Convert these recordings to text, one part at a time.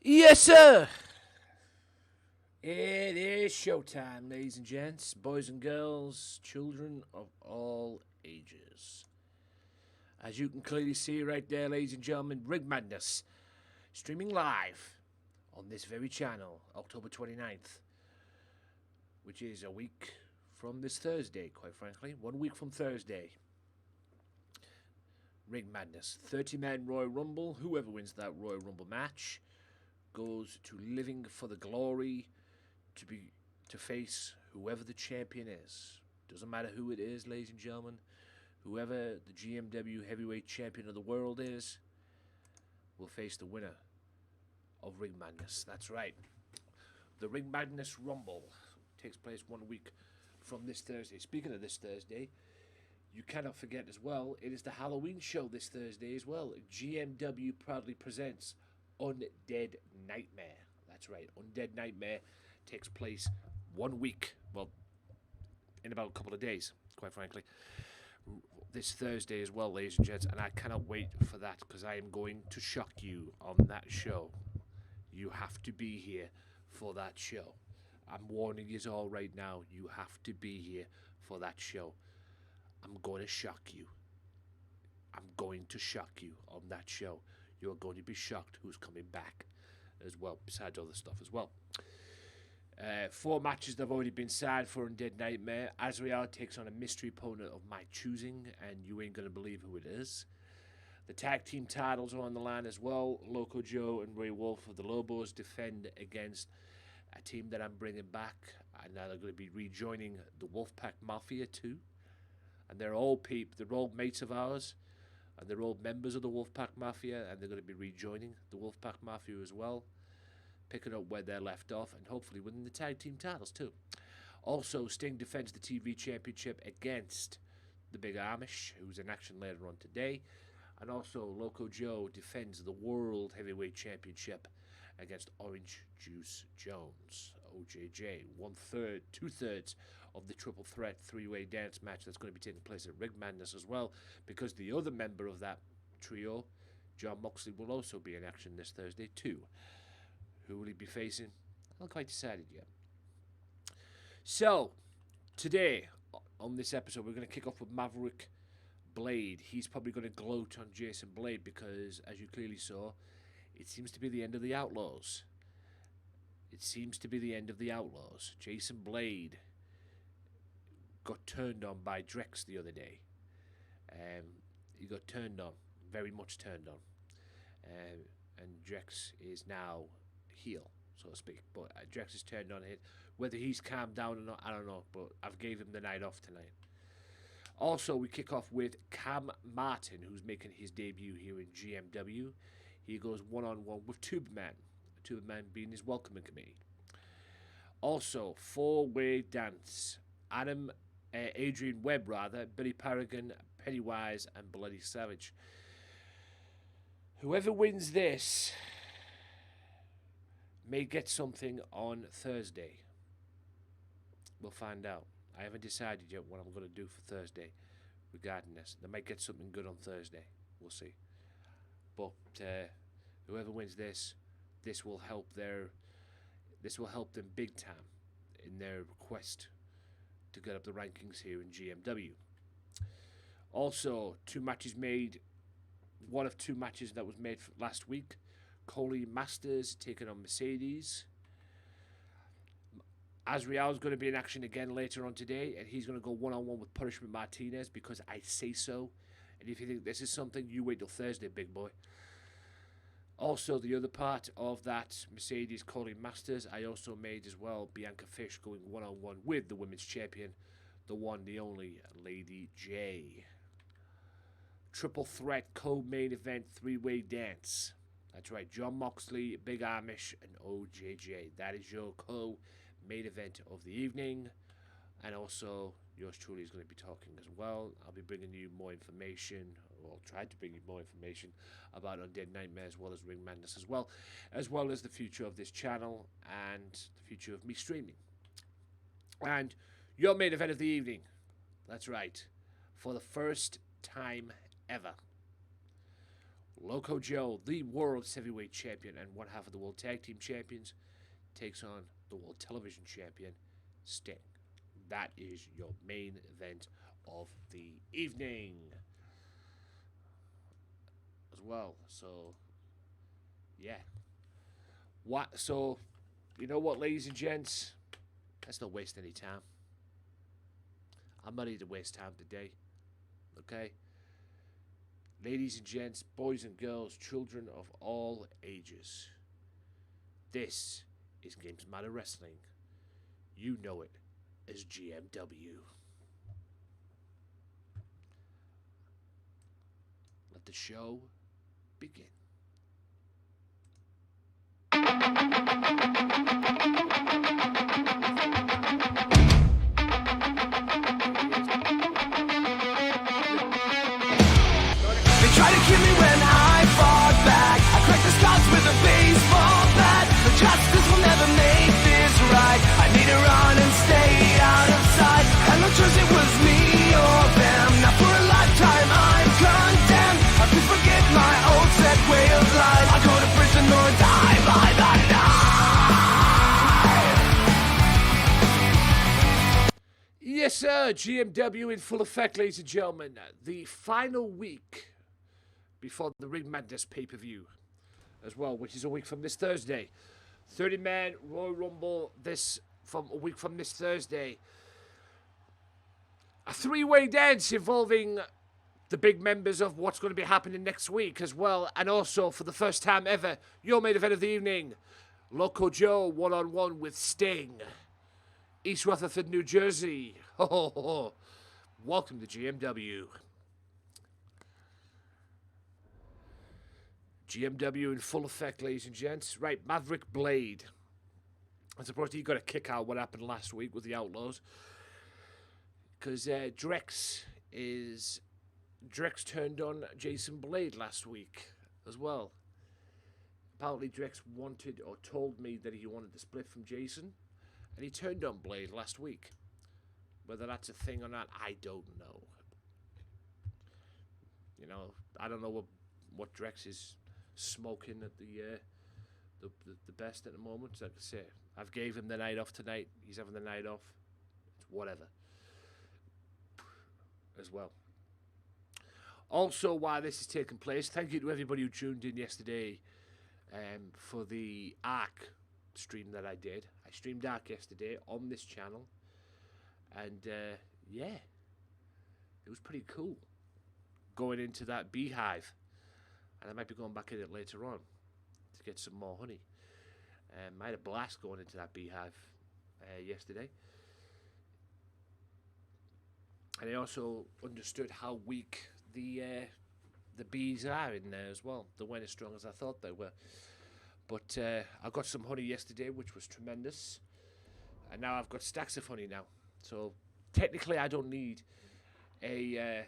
Yes, sir. It is showtime, ladies and gents, boys and girls, children of all ages. As you can clearly see right there, ladies and gentlemen, Rig Madness, streaming live on this very channel, October 29th, which is a week from this Thursday, quite frankly. 1 week from Thursday. Rig Madness, 30-man Royal Rumble. Whoever wins that Royal Rumble match goes to Living for the Glory to face whoever the champion is. Doesn't matter who it is, ladies and gentlemen. Whoever the GMW heavyweight champion of the world is will face the winner of Ring Madness. That's right. The Ring Madness Rumble takes place 1 week from this Thursday. Speaking of this Thursday, you cannot forget as well, it is the Halloween show this Thursday as well. GMW proudly presents Undead Nightmare. That's right, Undead Nightmare takes place 1 week, well, in about a couple of days, quite frankly, this Thursday as well, ladies and gents, and I cannot wait for that because I am going to shock you on that show. You have to be here for that show. I'm warning you all right now, you have to be here for that show. I'm going to shock you. I'm going to shock you on that show. You're going to be shocked who's coming back as well, besides other stuff as well. 4 matches that have already been signed for Undead Nightmare. Azrael takes on a mystery opponent of my choosing, and you ain't going to believe who it is. The tag team titles are on the line as well. Loco Joe and Ray Wolf of the Lobos defend against a team that I'm bringing back, and now they're going to be rejoining the Wolfpack Mafia too. And they're all mates of ours, and they're all members of the Wolfpack Mafia, and they're going to be rejoining the Wolfpack Mafia as well, picking up where they're left off, and hopefully winning the tag team titles too. Also, Sting defends the TV championship against the Big Amish, who's in action later on today. And also, Loco Joe defends the World Heavyweight Championship against Orange Juice Jones, OJJ. 1/3, 2/3 of the triple threat 3-way dance match that's going to be taking place at Rig Madness as well, because the other member of that trio, John Moxley, will also be in action this Thursday too. Who will he be facing? I haven't quite decided yet. So, today, on this episode, we're going to kick off with Maverick Blade. He's probably going to gloat on Jason Blade because, as you clearly saw, it seems to be the end of the Outlaws. It seems to be the end of the Outlaws. Jason Blade got turned on by Drex the other day. He got turned on, very much turned on. And Drex is now heel, so to speak. But Drex is turned on it. Whether he's calmed down or not, I don't know. But I've gave him the night off tonight. Also, we kick off with Cam Martin, who's making his debut here in GMW. He goes one-on-one with Tubeman. Tubeman being his welcoming committee. Also, 4-way dance. Adrian Webb, Billy Paragon, Pennywise, and Bloody Savage. Whoever wins this may get something on Thursday. We'll find out. I haven't decided yet what I'm going to do for Thursday regarding this. They might get something good on Thursday. We'll see. But whoever wins this will help them big time in their quest to get up the rankings here in GMW. Also, 2 matches made. One of 2 matches that was made last week. Coley Masters taking on Mercedes. Azrael is going to be in action again later on today, and he's going to go one-on-one with Punishment Martinez because I say so. And if you think this is something, you wait till Thursday, big boy. Also, the other part of that Mercedes Coley Masters, I also made as well Bianca Fish going one-on-one with the women's champion, the one, the only, Lady J. Triple threat co-main event 3-way dance. That's right, John Moxley, Big Amish, and OJJ. That is your co-main event of the evening. And also, yours truly is going to be talking as well. I'll be bringing you more information, or try to bring you more information about Undead Nightmare as well as Ring Madness as well as the future of this channel and the future of me streaming. And your main event of the evening, that's right, for the first time ever, Loco Joe, the World Heavyweight Champion and one half of the World Tag Team Champions, takes on the World Television Champion, Sting. That is your main event of the evening as well. So, yeah. So, you know what, ladies and gents? Let's not waste any time. I'm ready to waste time today. Okay? Ladies and gents, boys and girls, children of all ages. This is Gamesmatter Wrestling. You know it as GMW. Let the show begin. Try to kill me when I fought back. I cracked the scars with a baseball bat. But justice will never make this right. I need to run and stay out of sight. Had no choice, it was me or them. Now for a lifetime I'm condemned. I could forget my old set way of life. I go to prison or die by the knife. Yes, sir. GMW in full effect, ladies and gentlemen. The final week before the Ring Madness pay-per-view as well, which is a week from this Thursday. 30-man Royal Rumble a week from this Thursday. A three-way dance involving the big members of what's going to be happening next week as well. And also, for the first time ever, your main event of the evening, Loco Joe one-on-one with Sting. East Rutherford, New Jersey. Ho, ho, ho. Welcome to GMW. GMW in full effect, ladies and gents. Right, Maverick Blade. I suppose he got a kick out what happened last week with the Outlaws. Because Drex turned on Jason Blade last week as well. Apparently Drex wanted or told me that he wanted to split from Jason. And he turned on Blade last week. Whether that's a thing or not, I don't know. You know, I don't know what Drex is smoking at the best at the moment. Like I say, I've gave him the night off tonight. He's having the night off. It's whatever. As well. Also, while this is taking place, thank you to everybody who tuned in yesterday for the Ark stream that I did. I streamed Ark yesterday on this channel. And, yeah. It was pretty cool. Going into that beehive. And I might be going back in it later on to get some more honey. I had a blast going into that beehive yesterday. And I also understood how weak the bees are in there as well. They weren't as strong as I thought they were. But I got some honey yesterday, which was tremendous. And now I've got stacks of honey now. So technically I don't need a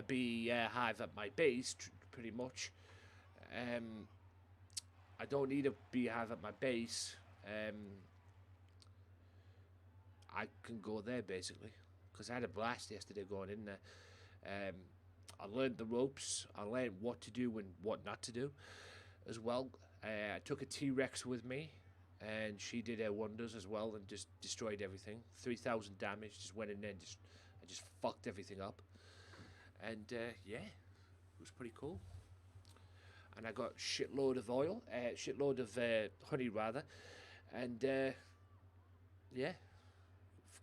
bee hive at my base, pretty much. I don't need a beehive at my base. I can go there, basically. Because I had a blast yesterday going in there. I learned the ropes. I learned what to do and what not to do as well. I took a T-Rex with me. And she did her wonders as well and just destroyed everything. 3,000 damage. Just went in there and just fucked everything up. And, yeah, it was pretty cool. And I got shitload of honey, rather. And, yeah,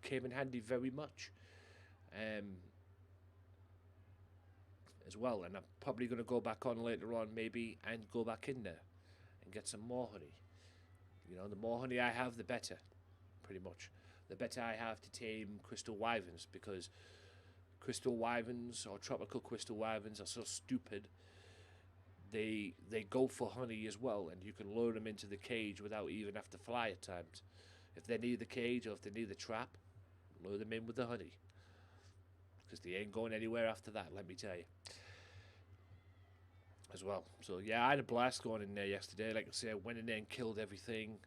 came in handy very much. As well. And I'm probably going to go back on later on, maybe, and go back in there and get some more honey. You know, the more honey I have, the better, pretty much. The better I have to tame crystal wyverns, because crystal wyverns or tropical crystal wyverns are so stupid. They go for honey as well, and you can lure them into the cage without even have to fly at times. If they're near the cage or if they're near the trap, lure them in with the honey. Because they ain't going anywhere after that, let me tell you. As well. So yeah, I had a blast going in there yesterday. Like I say, I went in there and killed everything.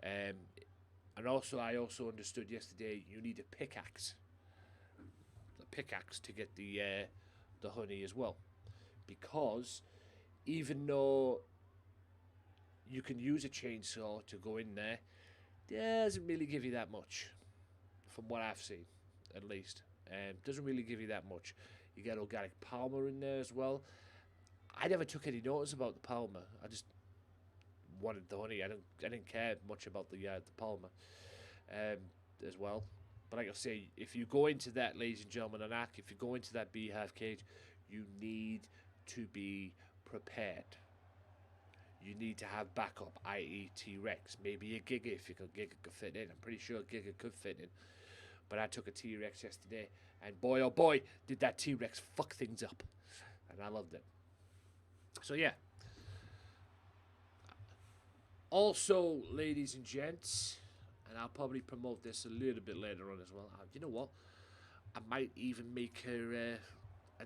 And also, I also understood yesterday you need a pickaxe. A pickaxe to get the honey as well. because even though you can use a chainsaw to go in there, it doesn't really give you that much, from what I've seen, at least. Doesn't really give you that much. You get organic Palmer in there as well. I never took any notice about the Palmer. I just wanted the honey. I didn't care much about the Palmer as well. But like I say, if you go into that, ladies and gentlemen, if you go into that beehive cage, you need to be prepared. You need to have backup, i.e. T-Rex. Maybe a Giga if Giga could fit in. I'm pretty sure Giga could fit in. But I took a T-Rex yesterday, and boy, oh boy, did that T-Rex fuck things up. And I loved it. So, yeah. Also, ladies and gents, and I'll probably promote this a little bit later on as well. You know what? I might even make an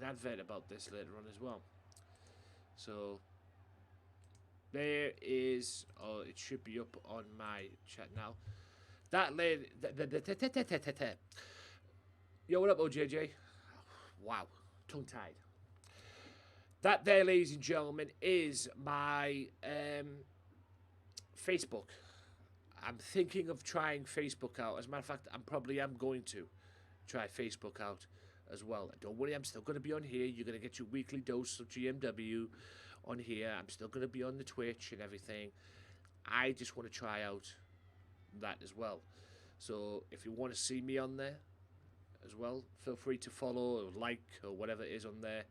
advert about this later on as well. So, there is, it should be up on my chat now. That lady, yo, what up, OJJ? Wow, tongue-tied. That there, ladies and gentlemen, is my Facebook. I'm thinking of trying Facebook out. As a matter of fact, I'm going to try Facebook out as well. Don't worry, I'm still going to be on here. You're going to get your weekly dose of GMW on here. I'm still going to be on the Twitch and everything. I just want to try out that as well. So if you want to see me on there as well, feel free to follow or like or whatever it is on there.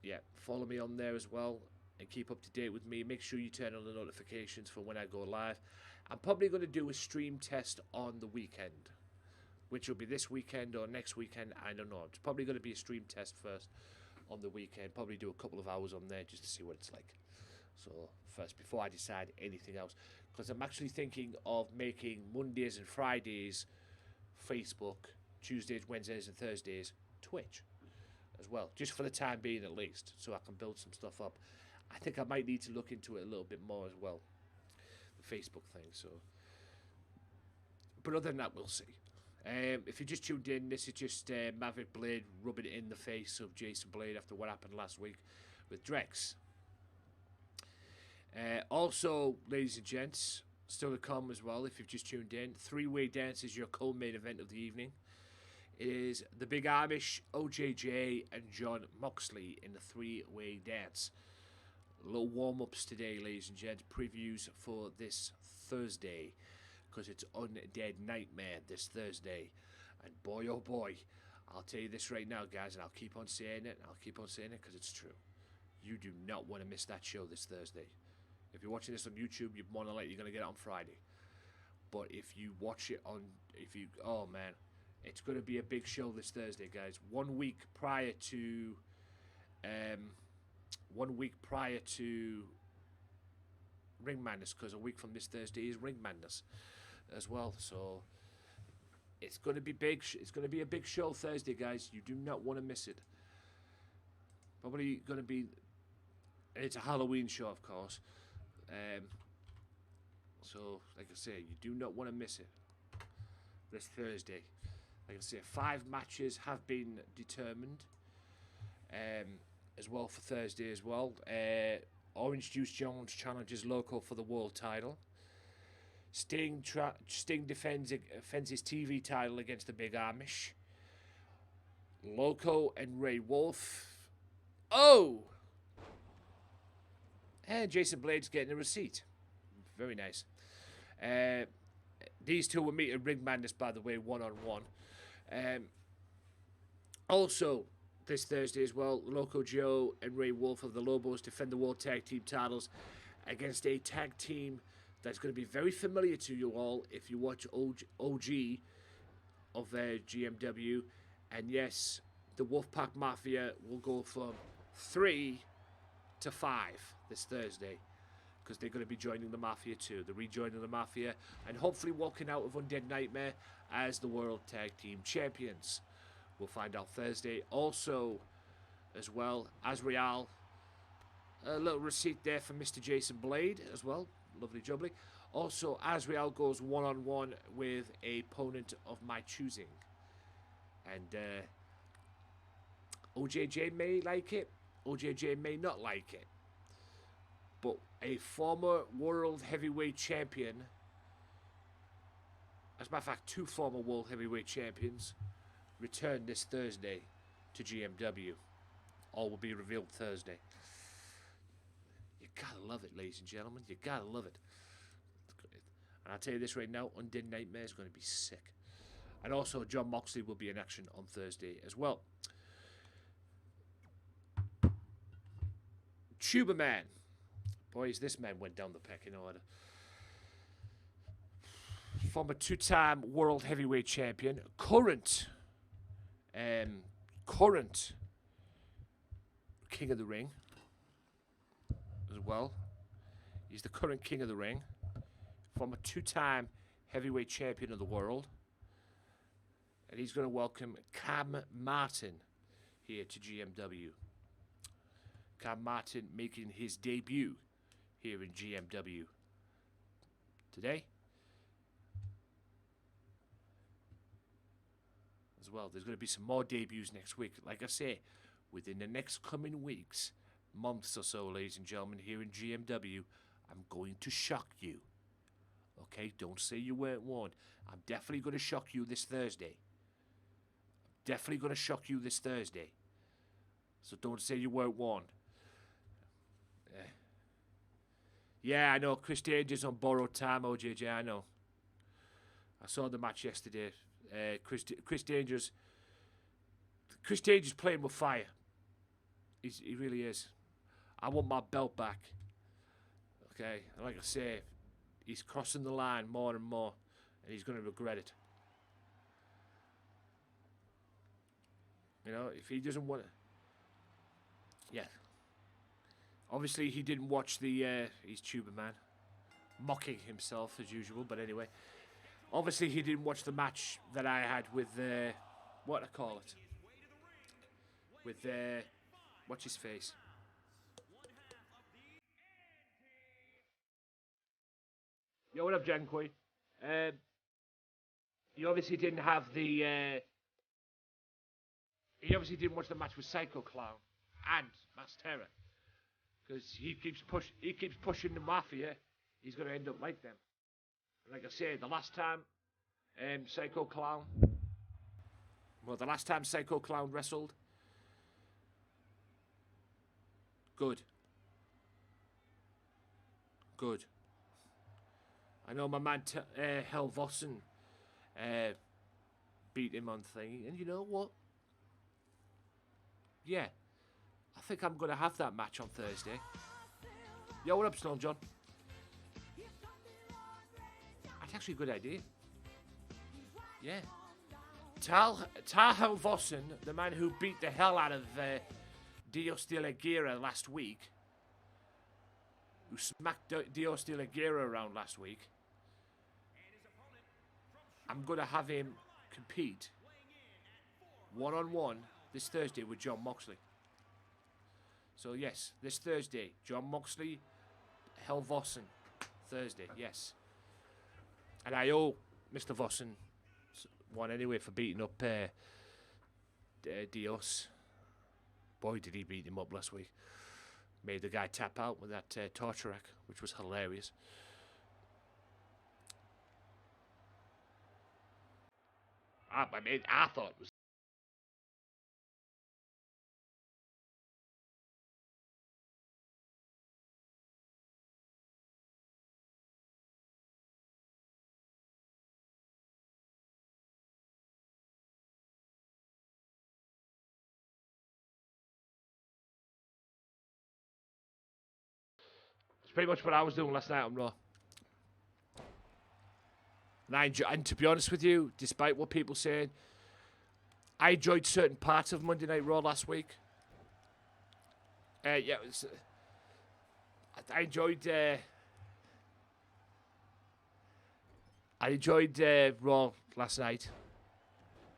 Yeah, follow me on there as well and keep up to date with me. Make sure you turn on the notifications for when I go live. I'm probably going to do a stream test on the weekend, which will be this weekend or next weekend. I don't know. It's probably going to be a stream test first on the weekend. Probably do a couple of hours on there just to see what it's like. So first, before I decide anything else, because I'm actually thinking of making Mondays and Fridays Facebook, Tuesdays, Wednesdays and Thursdays Twitch as well, just for the time being at least, so I can build some stuff up. I think I might need to look into it a little bit more as well, the Facebook thing. So, but other than that, we'll see. If you just tuned in, this is just Maverick Blade rubbing it in the face of Jason Blade after what happened last week with Drex. Also, ladies and gents, still to come as well, if you've just tuned in, three-way dance is your co-main event of the evening. It is the Big Amish, OJJ, and John Moxley in the three-way dance. Little warm-ups today, ladies and gents, previews for this Thursday, because it's Undead Nightmare this Thursday. And boy, oh boy, I'll tell you this right now, guys, and I'll keep on saying it, because it's true. You do not want to miss that show this Thursday. If you're watching this on YouTube, you're more than likely going to get it on Friday. But if you watch it on, oh man, it's going to be a big show this Thursday, guys. 1 week prior to, Ring Madness, because a week from this Thursday is Ring Madness as well. So it's going to be big. It's going to be a big show Thursday, guys. You do not want to miss it. Probably going to be. It's a Halloween show, of course. So, like I say, you do not want to miss it this Thursday. Like I say, 5 matches have been determined as well for Thursday as well. Orange Juice Jones challenges Loco for the world title. Sting defends his TV title against the Big Amish. Loco and Ray Wolf. Oh! And Jason Blade's getting a receipt. Very nice. These two will meet at Ring Madness, by the way, one-on-one. Also, this Thursday as well, Loco Joe and Ray Wolf of the Lobos defend the World Tag Team titles against a tag team that's going to be very familiar to you all if you watch OG of GMW. And yes, the Wolfpack Mafia will go from 3 to 5 this Thursday, because they're going to be joining the Mafia too. They're rejoining the Mafia and hopefully walking out of Undead Nightmare as the World Tag Team Champions. We'll find out Thursday. Also, as well, Azrael, a little receipt there for Mr. Jason Blade as well. Lovely jubbly. Also, Azrael goes one-on-one with a opponent of my choosing. And OJJ may like it. OJJ may not like it. But a former world heavyweight champion, as a matter of fact, 2 former world heavyweight champions, return this Thursday to GMW. All will be revealed Thursday. You gotta love it, ladies and gentlemen. You gotta love it. And I'll tell you this right now, Undead Nightmare is going to be sick. And also, John Moxley will be in action on Thursday as well. Tuba Man. Boys, this man went down the pecking order. Former 2-time world heavyweight champion. Current King of the Ring as well. He's the current King of the Ring. Former 2-time heavyweight champion of the world. And he's going to welcome Cam Martin here to GMW. Cam Martin making his debut here in GMW today. As well, there's going to be some more debuts next week. Like I say, within the next coming weeks, months or so, ladies and gentlemen, here in GMW, I'm going to shock you. Okay, don't say you weren't warned. I'm definitely going to shock you this Thursday. Definitely going to shock you this Thursday. So don't say you weren't warned. Yeah, I know. Chris Danger's on borrowed time, OJJ, I know. I saw the match yesterday. Chris Danger's playing with fire. He really is. I want my belt back. Okay, and like I say, he's crossing the line more and more, and he's going to regret it. You know, if he doesn't want to... Yeah. Obviously, he didn't watch the... he's Tuba Man. Mocking himself, as usual, but anyway. Obviously, he didn't watch the match that I had with... what I call it? With... what's his face? Yo, what up, Jankoi? He obviously didn't have the... he obviously didn't watch the match with Psycho Clown and Mass Terror. Because he keeps pushing the Mafia, he's going to end up like them. Like I said, the last time Psycho Clown wrestled, good. I know my man Hell Vossen beat him on thing, and you know what? Yeah, I think I'm going to have that match on Thursday. Yo, what up, Stone John? That's actually a good idea. Yeah. Tal Vossen, the man who beat the hell out of Dios de la Guerra last week, who smacked Dios de la Guerra around last week, I'm going to have him compete one-on-one this Thursday with John Moxley. So yes, this Thursday, John Moxley, Hell Vossen, Thursday, yes. And I owe Mr. Vossen one anyway for beating up Dios. Boy, did he beat him up last week. Made the guy tap out with that torture rack, which was hilarious. I thought it was... It's pretty much what I was doing last night on Raw. And to be honest with you, despite what people saying, I enjoyed certain parts of Monday Night Raw last week. Yeah, I enjoyed Raw last night.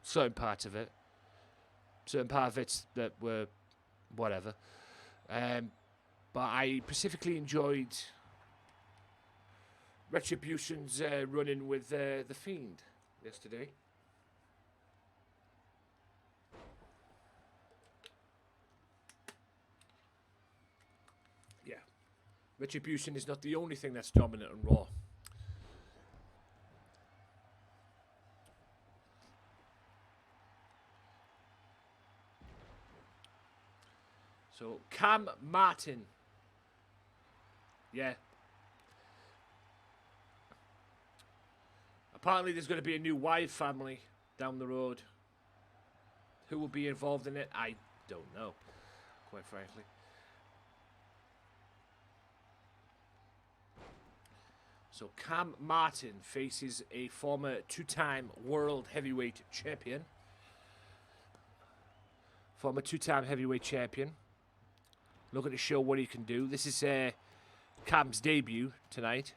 Certain parts of it. Certain parts of it that were whatever. But I specifically enjoyed Retribution's run-in with The Fiend yesterday. Retribution is not the only thing that's dominant on Raw. So, Cam Martin. Yeah. Apparently there's going to be a new Wyatt family down the road. Who will be involved in it? I don't know, quite frankly. So Cam Martin faces a former two-time World Heavyweight Champion. Former two-time Heavyweight Champion. Looking to show what he can do. This is Cam's debut tonight.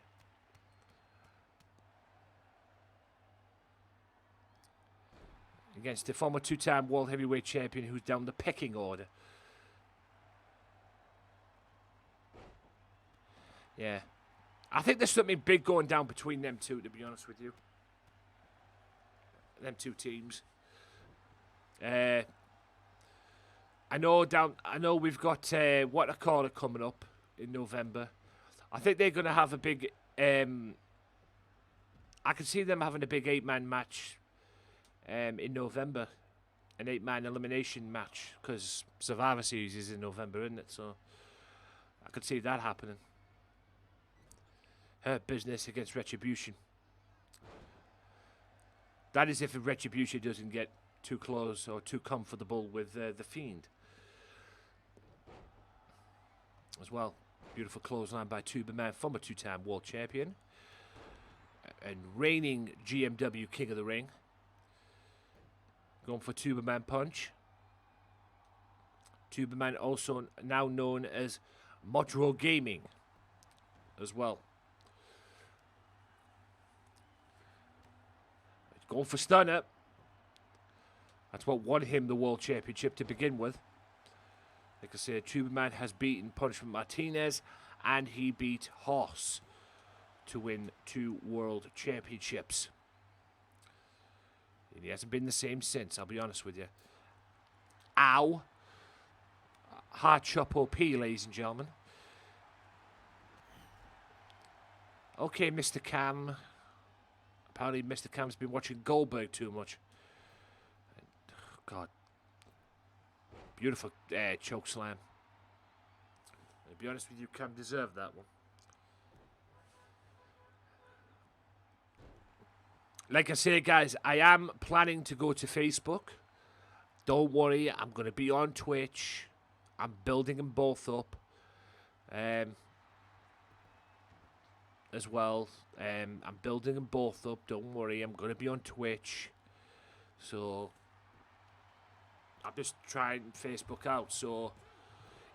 Against the former two-time World Heavyweight Champion who's down the pecking order. Yeah. I think there's something big going down between them two, to be honest with you. Them two teams. I know we've got What a Corner coming up in November. I think they're going to have a big... I can see them having a big 8-man match in November. An 8-man elimination match. Because Survivor Series is in November, isn't it? So I could see that happening. Hurt Business against Retribution. That is if Retribution doesn't get too close or too comfortable with The Fiend. As well. Beautiful clothesline by Tuberman, former two-time world champion. And reigning GMW King of the Ring. Going for Tuberman punch. Tuberman also now known as Modro Gaming. As well. Going for Stunner. That's what won him the World Championship to begin with. Like I said, Tuberman has beaten Punishment Martinez and he beat Horse to win 2 World Championships. And he hasn't been the same since, I'll be honest with you. Ow. Hard chop OP, ladies and gentlemen. Okay, Mr. Cam. Apparently, Mr. Cam's been watching Goldberg too much. God. Beautiful choke slam. To be honest with you, Cam deserved that one. Like I say, guys, I am planning to go to Facebook. Don't worry, I'm going to be on Twitch. I'm building them both up. As well. I'm building them both up. Don't worry, I'm going to be on Twitch. So I'm just trying Facebook out. So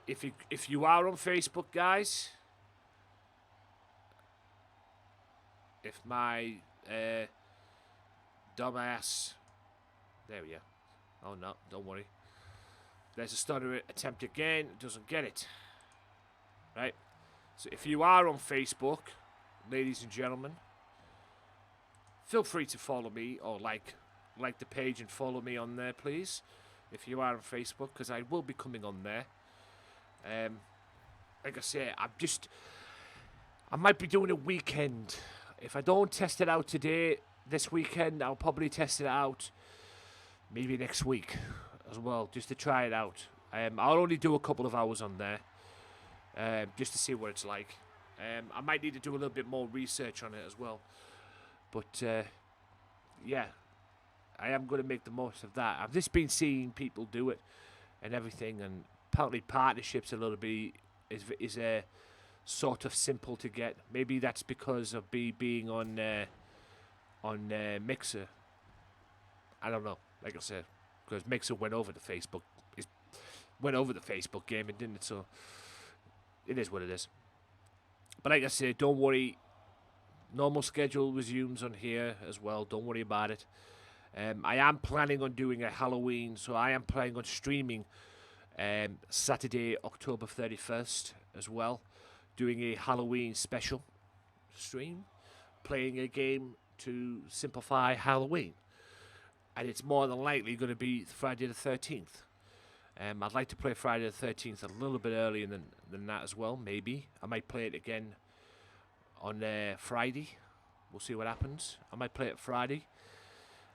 if you are on Facebook, guys, if my dumbass, there we are. Oh no, don't worry. There's a stutter attempt again. It doesn't get it. Right. So if you are on Facebook, ladies and gentlemen, feel free to follow me or like the page and follow me on there, please. If you are on Facebook, because I will be coming on there. Like I say, I might be doing a weekend. If I don't test it out today, this weekend, I'll probably test it out maybe next week as well, just to try it out. I'll only do a couple of hours on there, just to see what it's like. I might need to do a little bit more research on it as well. But, yeah, I am going to make the most of that. I've just been seeing people do it and everything, and apparently partnerships a little bit is sort of simple to get. Maybe that's because of being on Mixer. I don't know. Like I said, because Mixer went over the Facebook gaming, didn't it? So it is what it is. But like I said, don't worry. Normal schedule resumes on here as well. Don't worry about it. I am planning on doing a Halloween, so I am planning on streaming Saturday, October 31st as well. Doing a Halloween special stream. Playing a game to simplify Halloween. And it's more than likely going to be Friday the 13th. I'd like to play Friday the 13th a little bit earlier than that as well, maybe. I might play it again on Friday. We'll see what happens. I might play it Friday.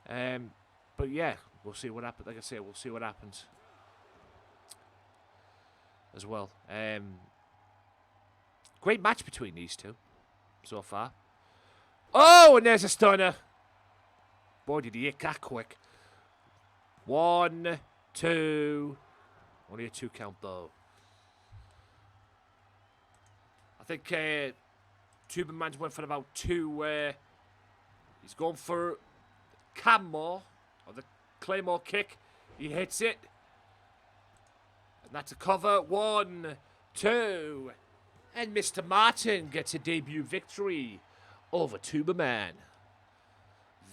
But yeah, we'll see what happens. Like I say, we'll see what happens as well. Great match between these two so far. Oh, and there's a stunner. Boy, did he hit that quick. 1, 2. Only a 2 count, though. I think Tuberman's went for about 2. He's going for Cammore, or the Claymore kick. He hits it. And that's a cover. 1, 2. And Mr. Martin gets a debut victory over Tuberman.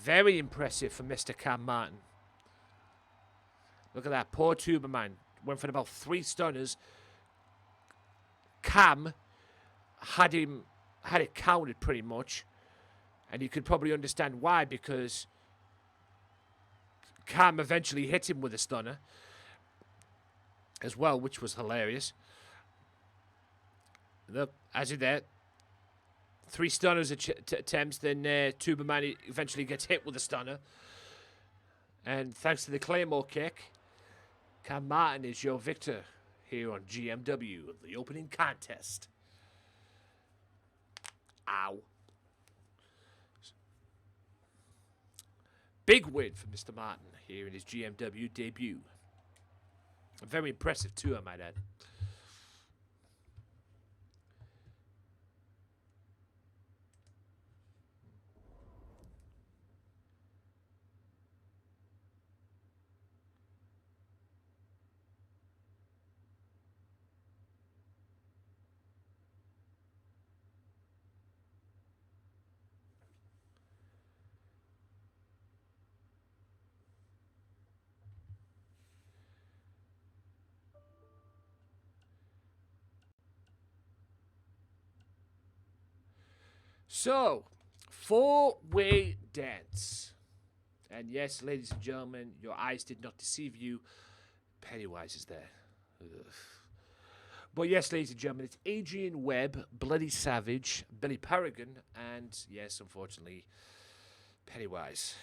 Very impressive for Mr. Cam Martin. Look at that. Poor Tuberman. Went for about 3 stunners. Cam had it counted pretty much. And you could probably understand why, because Cam eventually hit him with a stunner as well, which was hilarious. Look, as in there, 3 stunners attempts, then Tuberman eventually gets hit with a stunner. And thanks to the Claymore kick, Cam Martin is your victor here on GMW, the opening contest. Ow. Big win for Mr. Martin here in his GMW debut. Very impressive too, I might add. So, 4-way dance. And yes, ladies and gentlemen, your eyes did not deceive you. Pennywise is there. Ugh. But yes, ladies and gentlemen, it's Adrian Webb, Bloody Savage, Billy Paragon, and yes, unfortunately, Pennywise.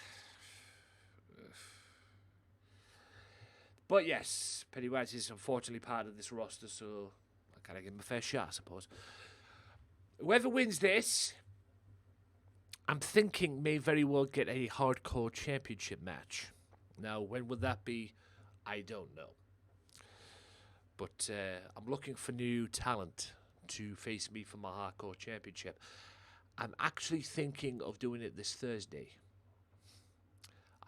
Ugh. But yes, Pennywise is unfortunately part of this roster, so I gotta give him a fair shot, I suppose. Whoever wins this, I'm thinking may very well get a hardcore championship match. Now, when would that be? I don't know. But I'm looking for new talent to face me for my hardcore championship. I'm actually thinking of doing it this Thursday.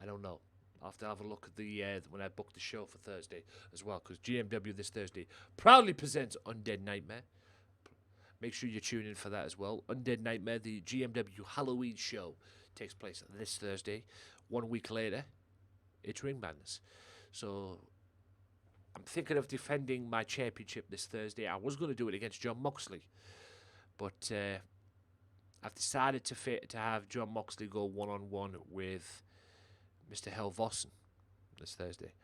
I don't know. I'll have to have a look at the when I book the show for Thursday as well, because GMW this Thursday proudly presents Undead Nightmare. Make sure you tune in for that as well. Undead Nightmare, the GMW Halloween show, takes place this Thursday. 1 week later, it's Ring Madness. So I'm thinking of defending my championship this Thursday. I was going to do it against John Moxley, but I've decided to have John Moxley go one-on-one with Mr. Helvossen this Thursday.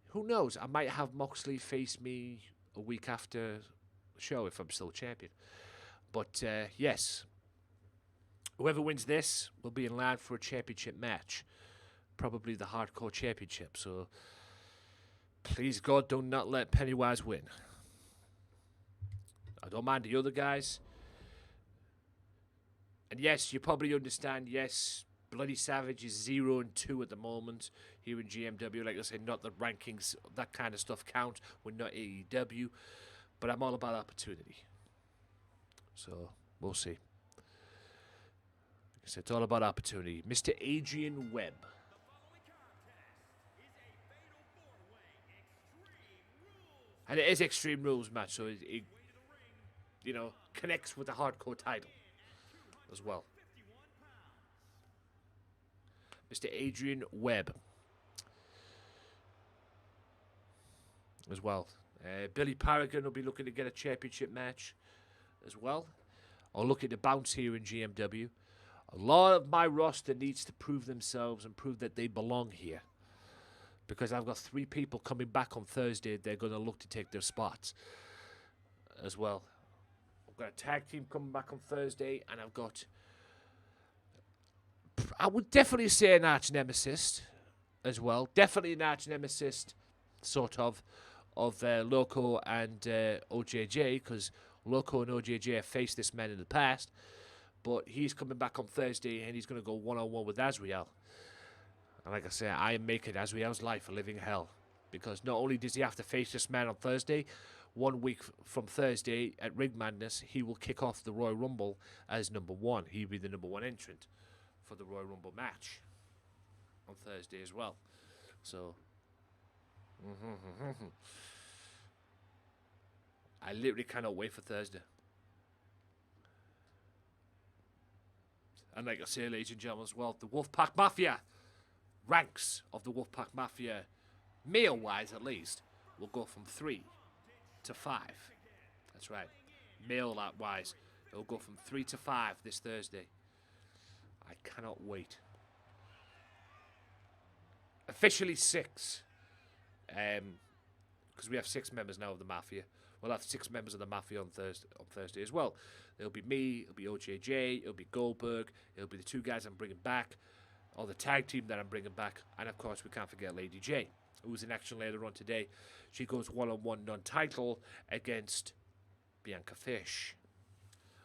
Who knows? I might have Moxley face me a week after show if I'm still champion. But yes, whoever wins this will be in line for a championship match, probably the hardcore championship. So please God, do not let Pennywise win. I don't mind the other guys. And yes, you probably understand, yes, Bloody Savage is 0-2 at the moment here in GMW. Like I said, not the rankings, that kind of stuff count. We're not AEW. But I'm all about opportunity. So, we'll see. Like I said, it's all about opportunity. Mr. Adrian Webb. And it is Extreme Rules match, so it you know, connects with the hardcore title as well. Mr. Adrian Webb. As well. Billy Paragon will be looking to get a championship match as well. Or looking to bounce here in GMW. A lot of my roster needs to prove themselves and prove that they belong here. because I've got 3 people coming back on Thursday. They're going to look to take their spots as well. I've got a tag team coming back on Thursday, and I've got, I would definitely say, an arch nemesis as well. Definitely an arch nemesis, sort of Loco and OJJ, because Loco and OJJ have faced this man in the past. But he's coming back on Thursday, and he's going to go one-on-one with Azrael. And like I say, I am making Azrael's life a living hell. Because not only does he have to face this man on Thursday, 1 week from Thursday at Ring Madness, he will kick off the Royal Rumble as number 1. He'll be the number 1 entrant for the Royal Rumble match on Thursday as well. So, I literally cannot wait for Thursday. And like I say, ladies and gentlemen, as well, the Wolfpack Mafia ranks of the Wolfpack Mafia, male-wise at least, will go from 3 to 5. That's right. Male-wise, it will go from 3 to 5 this Thursday. I cannot wait. Officially 6. Because we have 6 members now of the Mafia. We'll have 6 members of the Mafia on Thursday as well. It'll be me, it'll be OJJ, it'll be Goldberg, it'll be the 2 guys I'm bringing back, or the tag team that I'm bringing back, and of course we can't forget Lady J, who's in action later on today. She goes one-on-one non-title against Bianca Fish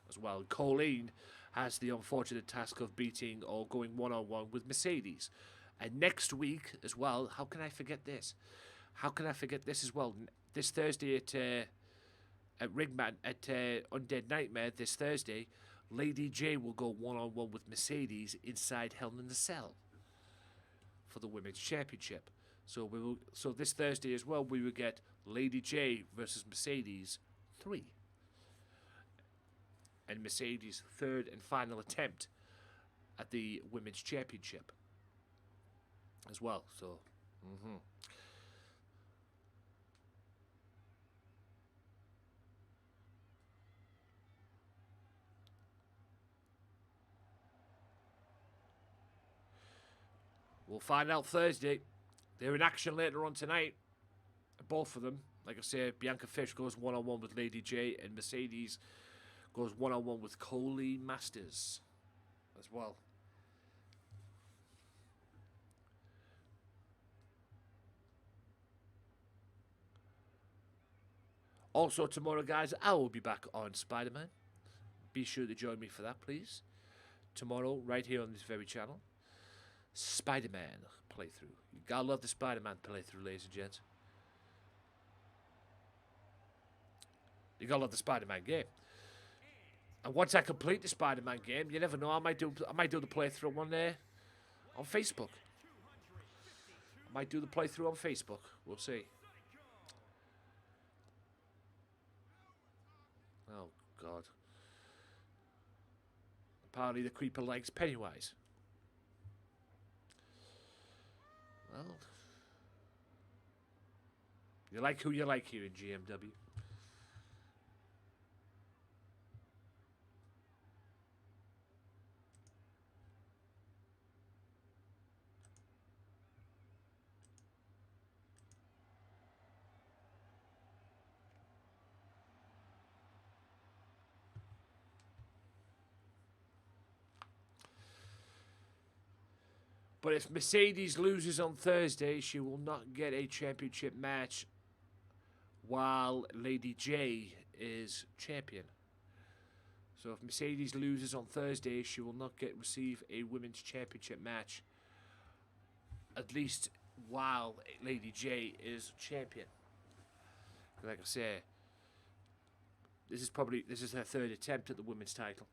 as well. Colleen has the unfortunate task of beating or going one-on-one with Mercedes. And next week as well, how can I forget this? How can I forget this as well? This Thursday at Undead Nightmare, this Thursday, Lady J will go one-on-one with Mercedes inside Hell in the Cell for the Women's Championship. So this Thursday as well, we will get Lady J versus Mercedes 3. And Mercedes' 3rd and final attempt at the Women's Championship as well. So, we'll find out Thursday. They're in action later on tonight. Both of them. Like I said, Bianca Fish goes one-on-one with Lady J, and Mercedes goes one-on-one with Colleen Masters as well. Also tomorrow, guys, I will be back on Spider-Man. Be sure to join me for that, please. Tomorrow, right here on this very channel. Spider-Man playthrough. You gotta love the Spider-Man playthrough, ladies and gents. You gotta love the Spider-Man game. And once I complete the Spider-Man game, you never know, I might do the playthrough on Facebook. I might do the playthrough on Facebook. We'll see. Oh God. Apparently the creeper likes Pennywise. Well, you like who you like here in GMW. But if Mercedes loses on Thursday, she will not get a championship match while Lady J is champion. So if Mercedes loses on Thursday, she will not receive a women's championship match, at least while Lady J is champion. Like I say, this is her 3rd attempt at the women's title.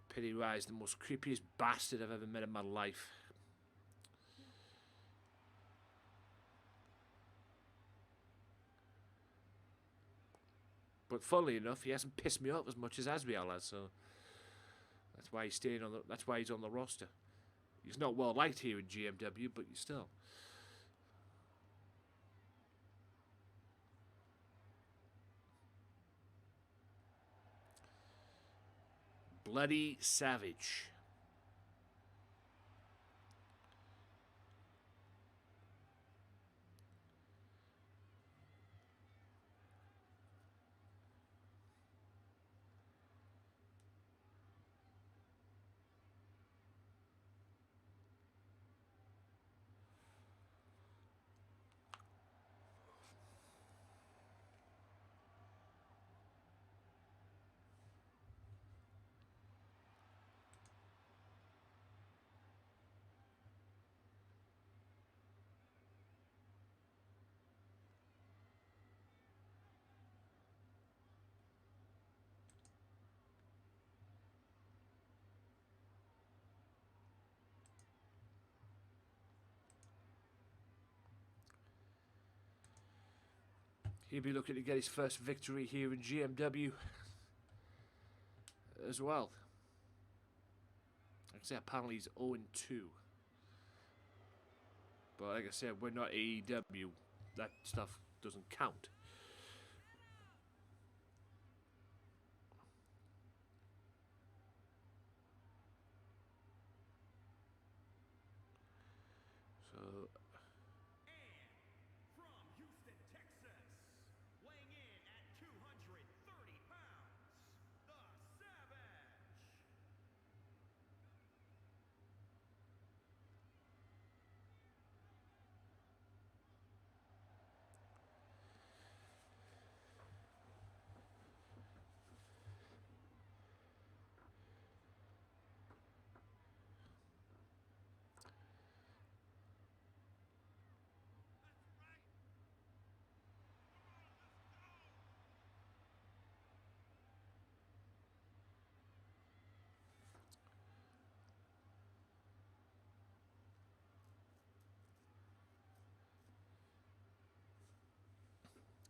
Pennywise, the most creepiest bastard I've ever met in my life. But funnily enough, he hasn't pissed me off as much as Azrael has, so that's why he's that's why he's on the roster. He's not well liked here in GMW, but he's still. Bloody Savage. He'll be looking to get his first victory here in GMW as well. Like I said, apparently he's 0-2. But like I said, we're not AEW. That stuff doesn't count. So...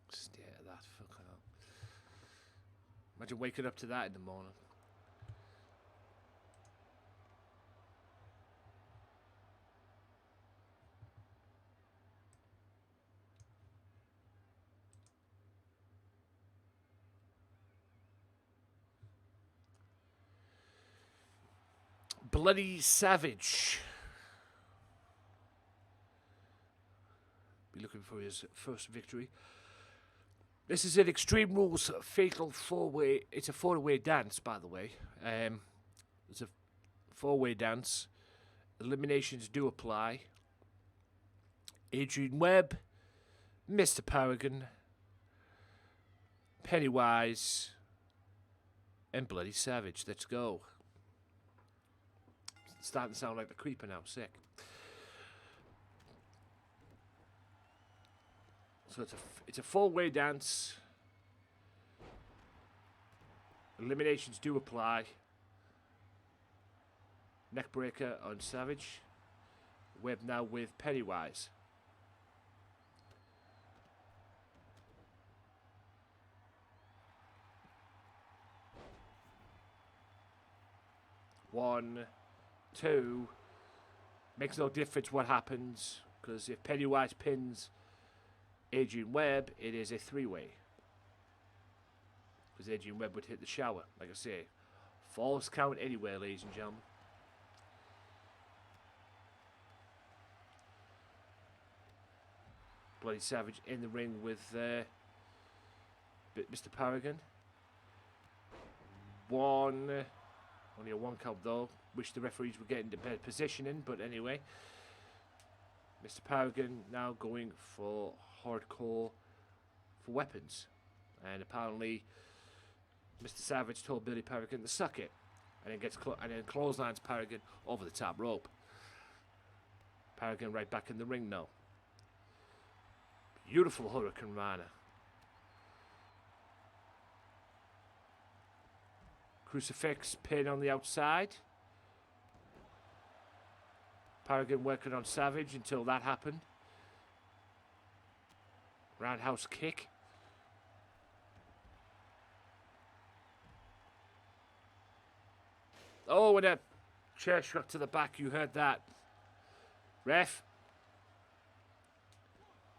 Stare at that, fuck hell. Imagine waking up to that in the morning. Bloody Savage. Be looking for his first victory. This is an Extreme Rules fatal four-way. It's a four-way dance, by the way. It's a four-way dance. Eliminations do apply. Adrian Webb, Mr. Paragon, Pennywise, and Bloody Savage. Let's go. It's starting to sound like the Creeper now. Sick. So it's a four-way dance. Eliminations do apply. Neckbreaker on Savage. Webb now with Pennywise. One, two. Makes no difference what happens, because if Pennywise pins Adrian Webb, it is a three-way. Because Adrian Webb would hit the shower, like I say. False count anywhere, ladies and gentlemen. Bloody Savage in the ring with Mr. Paragon. Only a one count though. Wish the referees were getting the better positioning, but anyway. Mr. Paragon now going for hardcore for weapons, and apparently Mr. Savage told Billy Paragon to suck it, and then clotheslines Paragon over the top rope. Paragon right back in the ring now. Beautiful Hurricane Rana. Crucifix pin on the outside. Paragon working on Savage until that happened. Roundhouse kick. Oh, and a chair shot to the back. You heard that. Ref.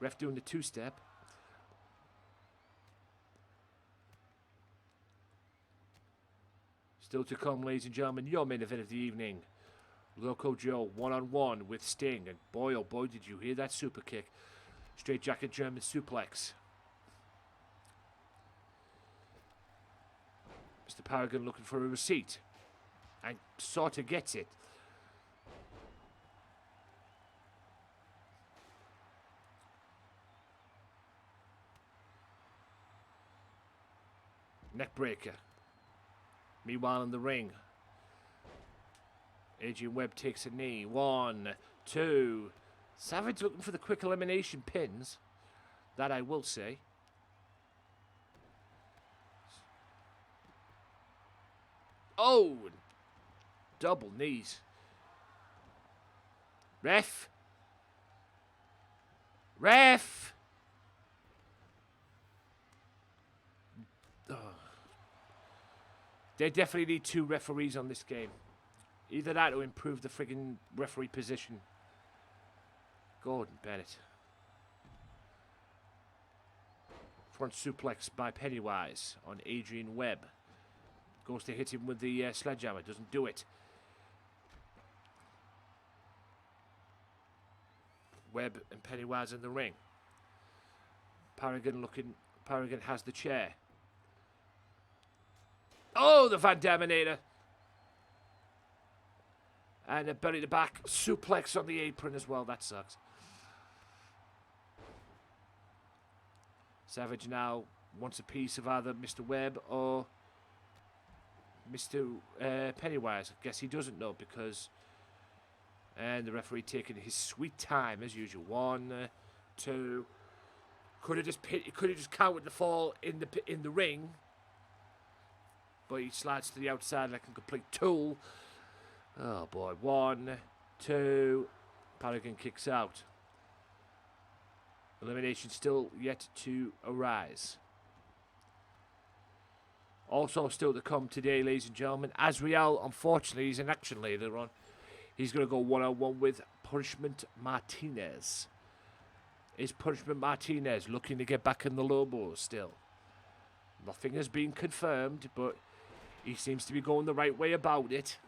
Ref doing the two-step. Still to come, ladies and gentlemen, your main event of the evening. Loco Joe one-on-one with Sting. And boy, oh boy, did you hear that super kick. Straight jacket German suplex. Mr. Paragon looking for a receipt. And sort of gets it. Neckbreaker. Meanwhile in the ring, Adrian Webb takes a knee. 1, 2. Savage looking for the quick elimination pins. That I will say. Oh! Double knees. Ref! Ref! They definitely need 2 referees on this game. Either that or improve the friggin' referee position. Gordon Bennett. Front suplex by Pennywise on Adrian Webb. Goes to hit him with the sledgehammer. Doesn't do it. Webb and Pennywise in the ring. Paragon has the chair. Oh, the Van Daminator. And a belly to back suplex on the apron as well. That sucks. Savage now wants a piece of either Mr. Webb or Mr. Pennywise. I guess he doesn't know because... And the referee taking his sweet time as usual. 1, 2. Could have just counted the fall in the ring. But he slides to the outside like a complete tool. Oh boy. 1, 2. Paragon kicks out. Elimination still yet to arise. Also still to come today, ladies and gentlemen. Azrael, unfortunately, is in action later on. He's going to go one-on-one with Punishment Martinez. Is Punishment Martinez looking to get back in the Lobos still? Nothing has been confirmed, but he seems to be going the right way about it.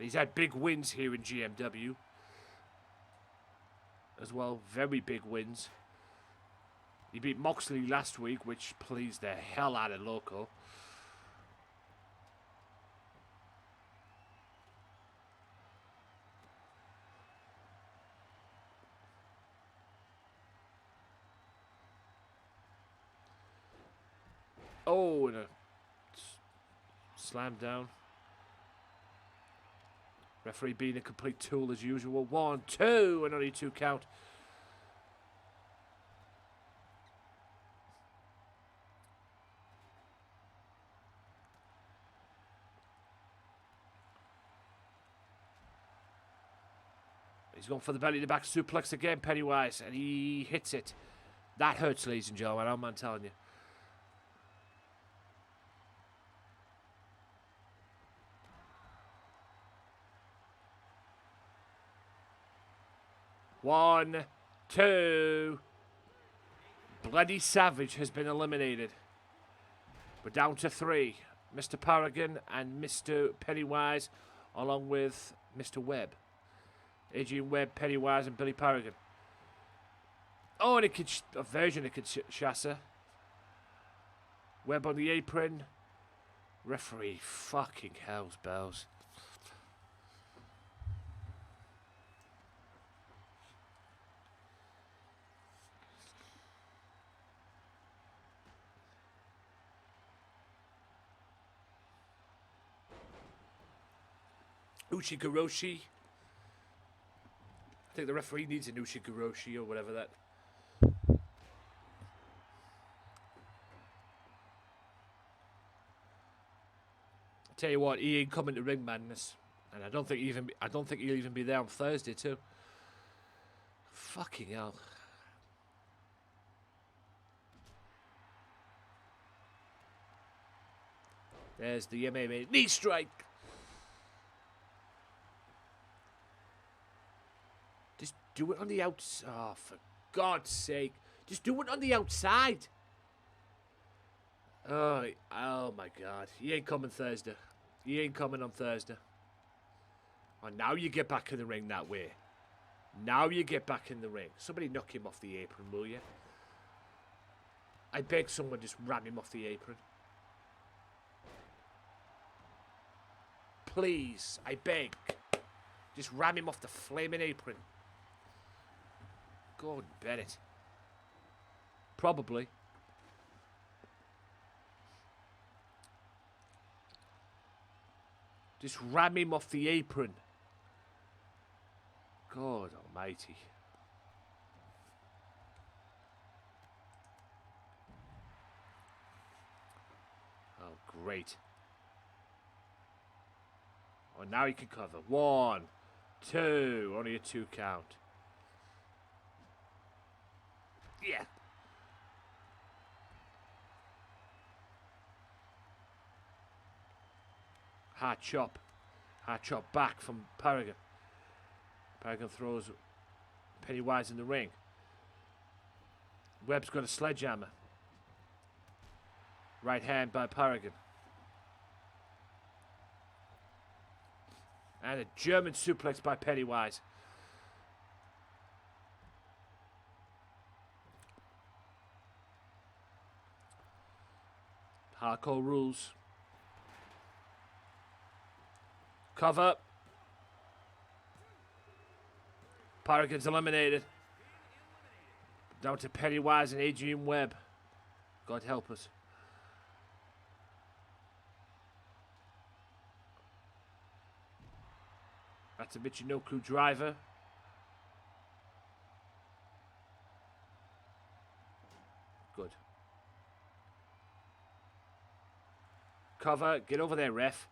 He's had big wins here in GMW. As well, very big wins. He beat Moxley last week, which pleased the hell out of Loco. Oh, and a slam down. Referee being a complete tool as usual. 1, 2, and only 2 count. He's going for the belly to back suplex again, Pennywise, and he hits it. That hurts, ladies and gentlemen, I'm telling you. One, 2. Bloody Savage has been eliminated. We're down to 3. Mr. Paragon and Mr. Pennywise, along with Mr. Webb. Adrian Webb, Pennywise, and Billy Paragon. Oh, and a version of Kinshasa. Webb on the apron. Referee, fucking hell's bells. Ushigoroshi. I think the referee needs an Ushigoroshi or whatever that. I tell you what, he ain't coming to Ring Madness, and I don't think he'll even be there on Thursday too. Fucking hell. There's the MMA knee strike. Just do it on the outside. Oh, for God's sake. Just do it on the outside. Oh my God. He ain't coming Thursday. He ain't coming on Thursday. Oh, now you get back in the ring that way. Now you get back in the ring. Somebody knock him off the apron, will you? I beg someone just ram him off the apron. Please, I beg. Just ram him off the flaming apron. Gordon Bennett. Probably. Just ram him off the apron. God almighty. Oh, great. Oh, now he can cover. 1, 2. Only a 2 count. Yeah. hard chop. Hard chop back from Paragon. Paragon throws Pennywise in the ring. Webb's got a sledgehammer. Right hand by Paragon. And a German suplex by Pennywise. Hardcore rules. Cover. Paragon's eliminated. Down to Pennywise and Adrian Webb. God help us. That's a Michinoku driver. Good. Cover. Get over there, ref.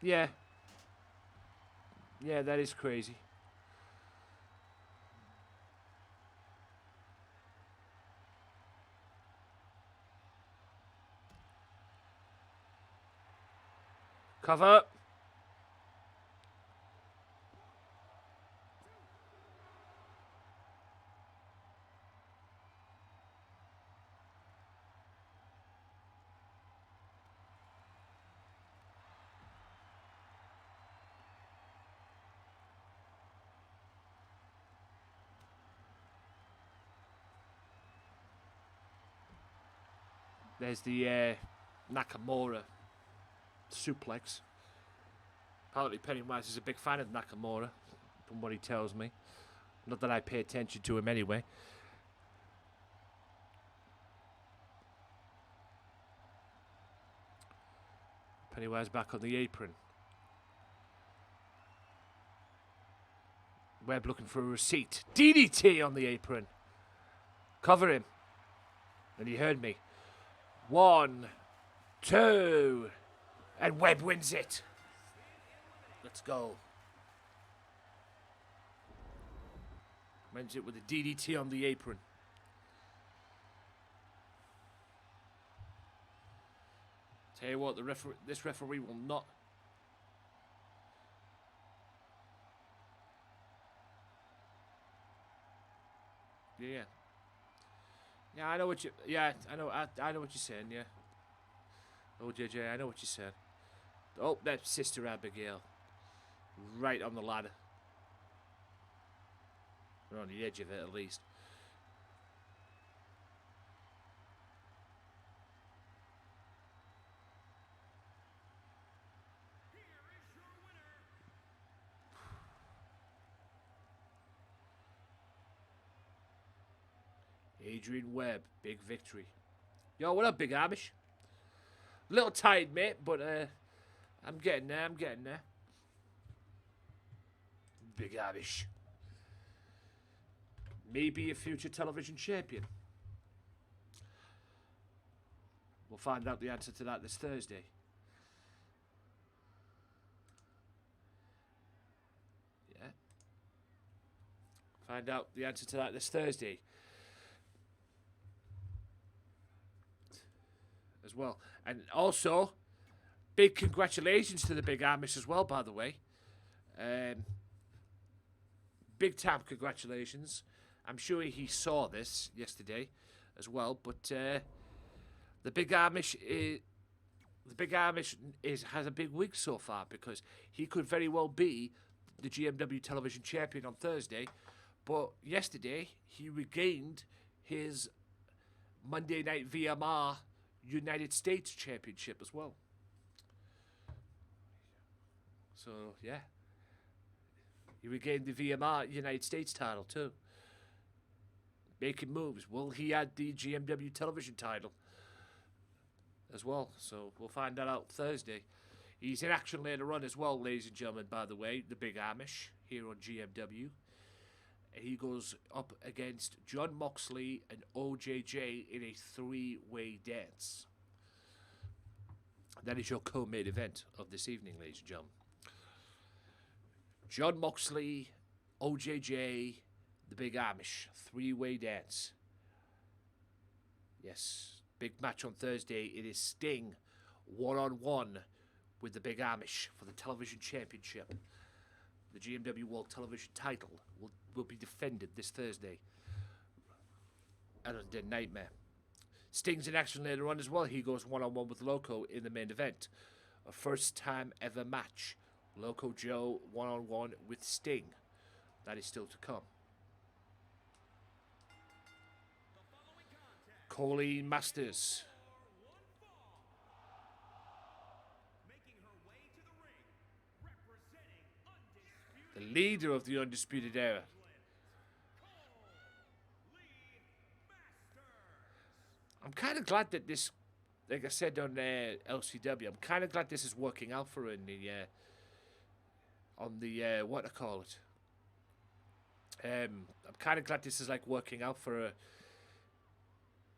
Yeah. Yeah, that is crazy. Cover. There's the Nakamura suplex. Apparently Pennywise is a big fan of Nakamura, from what he tells me. Not that I pay attention to him anyway. Pennywise back on the apron. Webb looking for a receipt. DDT on the apron. Cover him. And he heard me. 1, 2, and Webb wins it. Let's go. Wins it with a DDT on the apron. Tell you what, this referee will not. Yeah. Yeah, I know what you. Yeah, I know. I know what you're saying. Yeah. Oh, JJ, I know what you're saying. Oh, that's Sister Abigail. Right on the ladder. We're on the edge of it, at least. Adrian Webb, big victory. Yo, what up, Big Amish? Little tired, mate, but I'm getting there. I'm getting there. Big Amish. Maybe a future television champion. We'll find out the answer to that this Thursday. Yeah. Find out the answer to that this Thursday. As well. And also, big congratulations to the Big Amish as well, by the way. Big time congratulations. I'm sure he saw this yesterday as well, but the Big Amish has a big week so far, because he could very well be the GMW television champion on Thursday, but yesterday he regained his Monday Night VMR United States Championship as well. So, yeah. He regained the VMR United States title, too. Making moves. Will he add the GMW television title as well? So, we'll find that out Thursday. He's in action later on as well, ladies and gentlemen, by the way. The Big Amish here on GMW. He goes up against John Moxley and OJJ in a 3-way dance. That is your co-main event of this evening, ladies and gentlemen. John Moxley, OJJ, the Big Amish, three-way dance. Yes, big match on Thursday. It is Sting, one-on-one with the Big Amish for the television championship. The GMW World Television title will be defended this Thursday. And on Dead Nightmare. Sting's in action later on as well. He goes one-on-one with Loco in the main event. A first-time ever match. Loco Joe one-on-one with Sting. That is still to come. Colleen Masters. The leader of the Undisputed Era. I'm kind of glad that this, like I said on LCW, I'm kind of glad this is working out for her in the, on the, what I call it. I'm kind of glad this is like working out for her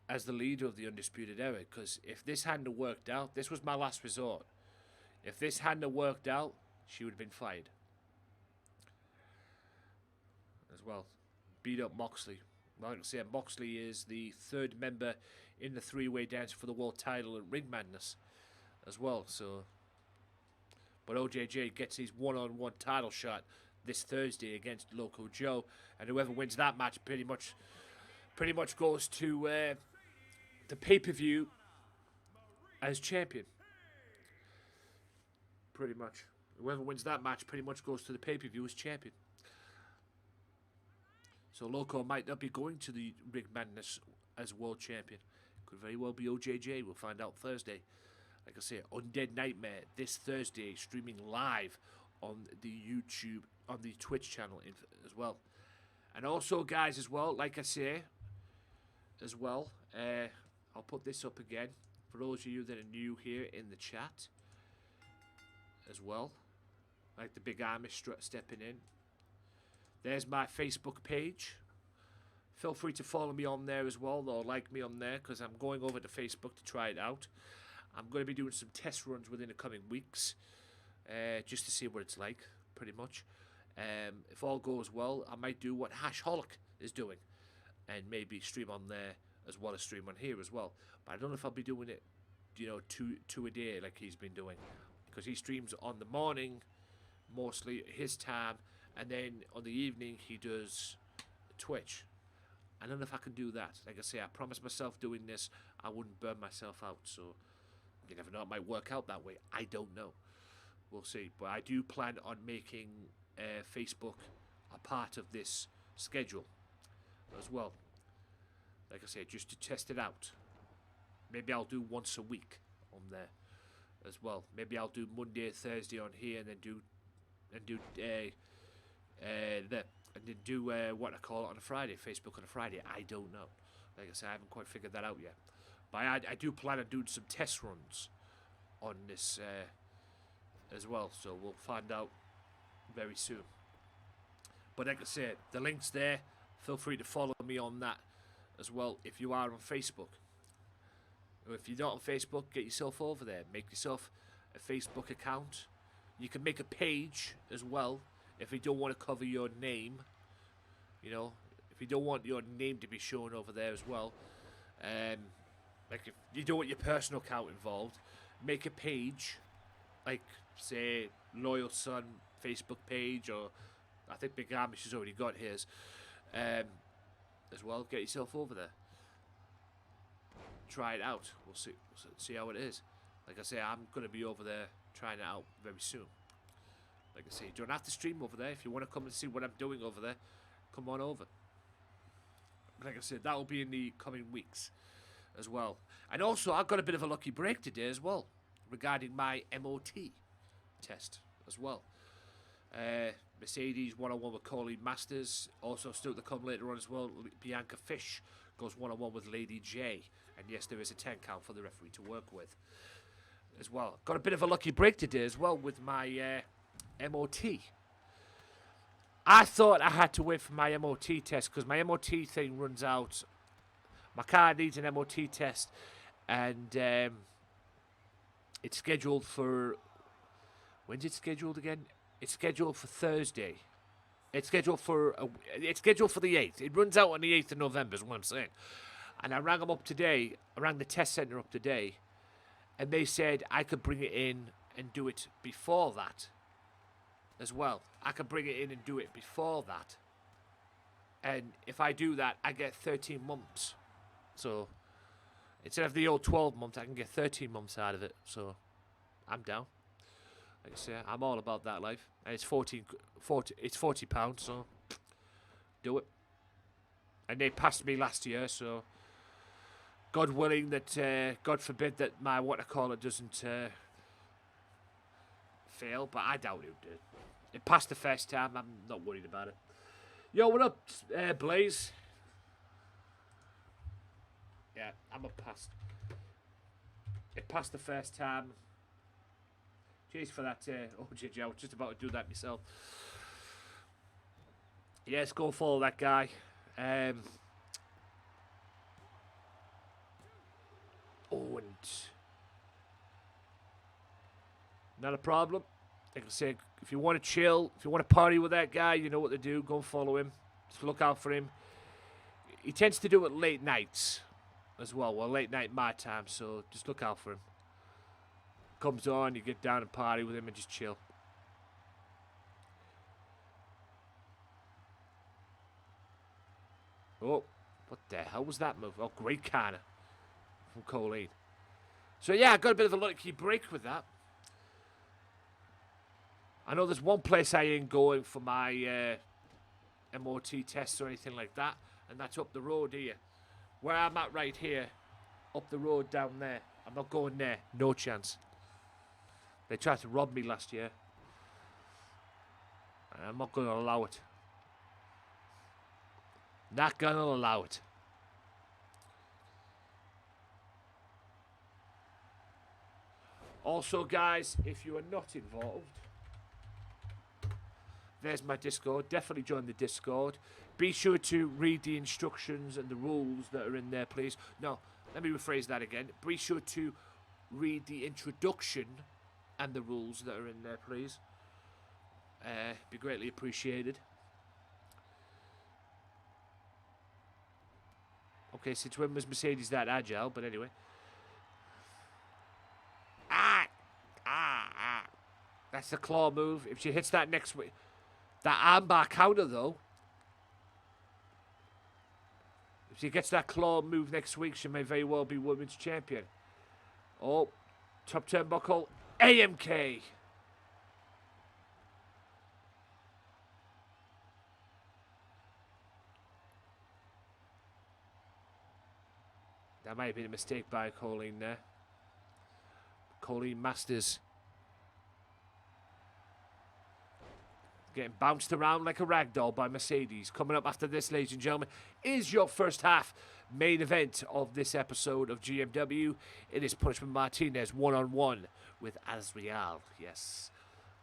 as the leader of the Undisputed Era, because if this hadn't worked out, this was my last resort. If this hadn't worked out, she would have been fired. As well. Beat up Moxley. Like I said, Moxley is the third member in the three-way dance for the world title at Ring Madness as well. So, but OJJ gets his one-on-one title shot this Thursday against Loco Joe, and whoever wins that match pretty much goes to the pay-per-view as champion. Pretty much, whoever wins that match pretty much goes to the pay-per-view as champion. So Loco might not be going to the Ring Madness as world champion. Could very well be OJJ. We'll find out Thursday. Like I say, Undead Nightmare this Thursday, streaming live on the YouTube, on the Twitch channel as well. And also, guys, as well, like I say, as well, I'll put this up again for those of you that are new here in the chat as well. Like the Big Amish stepping in. There's my Facebook page. Feel free to follow me on there as well, or like me on there, because I'm going over to Facebook to try it out. I'm going to be doing some test runs within the coming weeks, just to see what it's like, pretty much. If all goes well, I might do what Hashholic is doing, and maybe stream on there as well as stream on here as well. But I don't know if I'll be doing it, you know, two a day like he's been doing, because he streams on the morning, mostly his time, and then on the evening he does Twitch. I don't know if I can do that. Like I say, I promised myself doing this, I wouldn't burn myself out. So you never know, it might work out that way. I don't know. We'll see. But I do plan on making Facebook a part of this schedule as well. Like I say, just to test it out. Maybe I'll do once a week on there as well. Maybe I'll do Monday, Thursday on here, and then do what I call it on a Friday, Facebook on a Friday. I don't know. Like I said, I haven't quite figured that out yet. But I do plan on doing some test runs on this as well. So we'll find out very soon. But like I said, the link's there. Feel free to follow me on that as well if you are on Facebook. Or if you're not on Facebook, get yourself over there. Make yourself a Facebook account. You can make a page as well if you don't want to cover your name. You know, if you don't want your name to be shown over there as well. Like if you don't want your personal account involved, make a page, like say Loyal Son Facebook page, or I think Big Amish has already got his as well. Get yourself over there. Try it out. We'll see how it is. Like I say, I'm going to be over there trying it out very soon. Like I say, you don't have to stream over there. If you want to come and see what I'm doing over there, come on over. Like I said, that will be in the coming weeks as well. And also, I've got a bit of a lucky break today as well regarding my MOT test as well. Mercedes one-on-one with Colleen Masters. Also still to come later on as well. Bianca Fish goes one-on-one with Lady J. And yes, there is a 10 count for the referee to work with as well. Got a bit of a lucky break today as well with my MOT. I thought I had to wait for my MOT test because my MOT thing runs out. My car needs an MOT test, and it's scheduled for... When's it scheduled again? It's scheduled for Thursday. It's scheduled for it's scheduled for the 8th. It runs out on the 8th of November, is what I'm saying. And I rang them up today. I rang the test centre up today, and they said I could bring it in and do it before that as well. I could bring it in and do it before that. And if I do that, I get 13 months. So instead of the old 12 months, I can get 13 months out of it. So I'm down. Like I say, I'm all about that life. And it's £40, so do it. And they passed me last year, so God willing that, God forbid that my watercolor doesn't fail, but I doubt it did. It passed the first time, I'm not worried about it. Yo, what up, Blaze? Yeah, I'm a pass. It passed the first time. Cheers for that, OJ. I was just about to do that myself. Yes, go follow that guy. Oh, and not a problem. Like I say, if you want to chill, if you want to party with that guy, you know what to do. Go and follow him. Just look out for him. He tends to do it late nights as well. Well, late night my time, so just look out for him. Comes on, you get down and party with him and just chill. Oh, what the hell was that move? Oh, great corner from Colleen. So yeah, I got a bit of a lucky break with that. I know there's one place I ain't going for my MOT tests or anything like that, and that's up the road here. Where I'm at right here, up the road down there. I'm not going there, no chance. They tried to rob me last year, and I'm not going to allow it. Not going to allow it. Also, guys, if you are not involved, there's my Discord. Definitely join the Discord. Be sure to read the instructions and the rules that are in there, please. No, let me rephrase that again. Be sure to read the introduction and the rules that are in there, please. Be greatly appreciated. Okay, since when was Mercedes that agile? But anyway. That's the claw move. If she hits that next week. That armbar counter, though. If she gets that claw move next week, she may very well be women's champion. Oh, top turnbuckle. AMK. That might have been a mistake by Colleen there. Colleen Masters. Getting bounced around like a ragdoll by Mercedes. Coming up after this, ladies and gentlemen, is your first half main event of this episode of GMW. It is Punishment Martinez one-on-one with Azrael. Yes,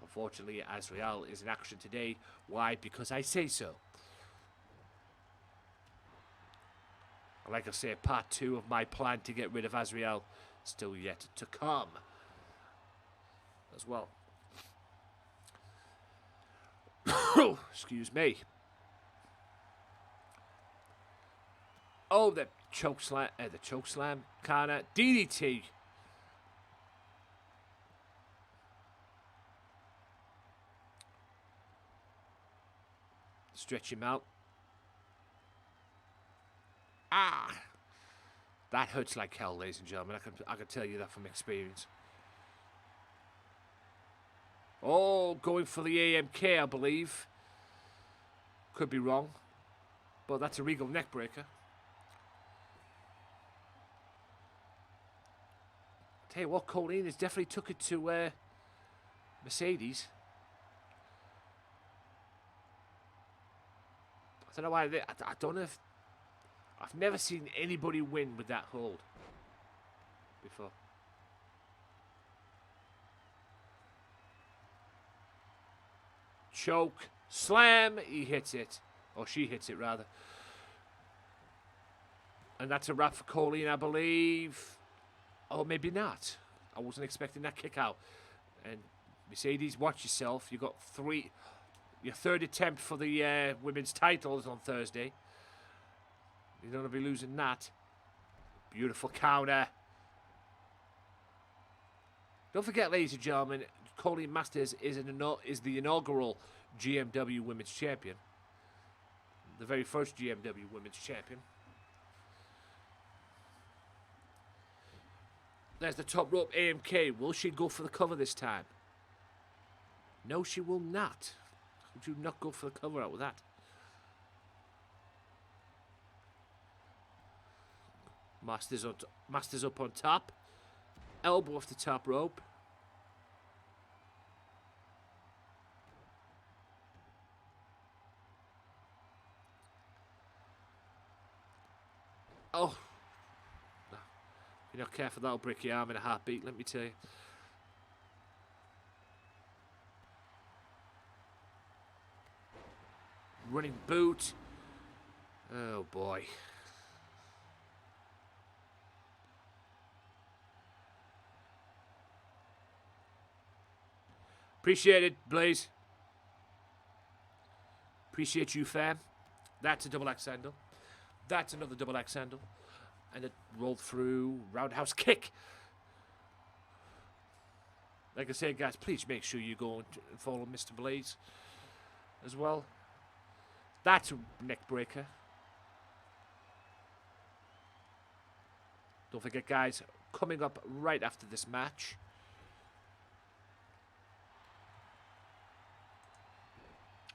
unfortunately, Azrael is in action today. Why? Because I say so. Like I say, part 2 of my plan to get rid of Azrael still yet to come as well. Excuse me. Oh, the choke slam, Kana, DDT. Stretch him out. That hurts like hell, ladies and gentlemen. I can tell you that from experience. Oh, going for the AMK, I believe. Could be wrong, but that's a Regal neckbreaker. Tell you what, Colleen has definitely took it to Mercedes. I don't know why. I don't know if I've never seen anybody win with that hold before. Choke, slam, he hits it. Or she hits it, rather. And that's a wrap for Colleen, I believe. Or maybe not. I wasn't expecting that kick out. And Mercedes, watch yourself. You got 3. your third attempt for the women's titles on Thursday. You don't want to be losing that. Beautiful counter. Don't forget, ladies and gentlemen, Colleen Masters is the inaugural GMW Women's Champion. The very first GMW Women's Champion. There's the top rope AMK. Will she go for the cover this time? No, she will not. Would you not go for the cover out with that? Masters up on top. Elbow off the top rope. Oh. If you're not careful, that'll break your arm in a heartbeat, let me tell you. Running boot. Oh boy. Appreciate it, Blaze. Appreciate you, fam. That's a double axe handle. That's another double axe handle. And a roll through roundhouse kick. Like I said, guys, please make sure you go and follow Mr. Blaze as well. That's a neck breaker. Don't forget, guys, coming up right after this match,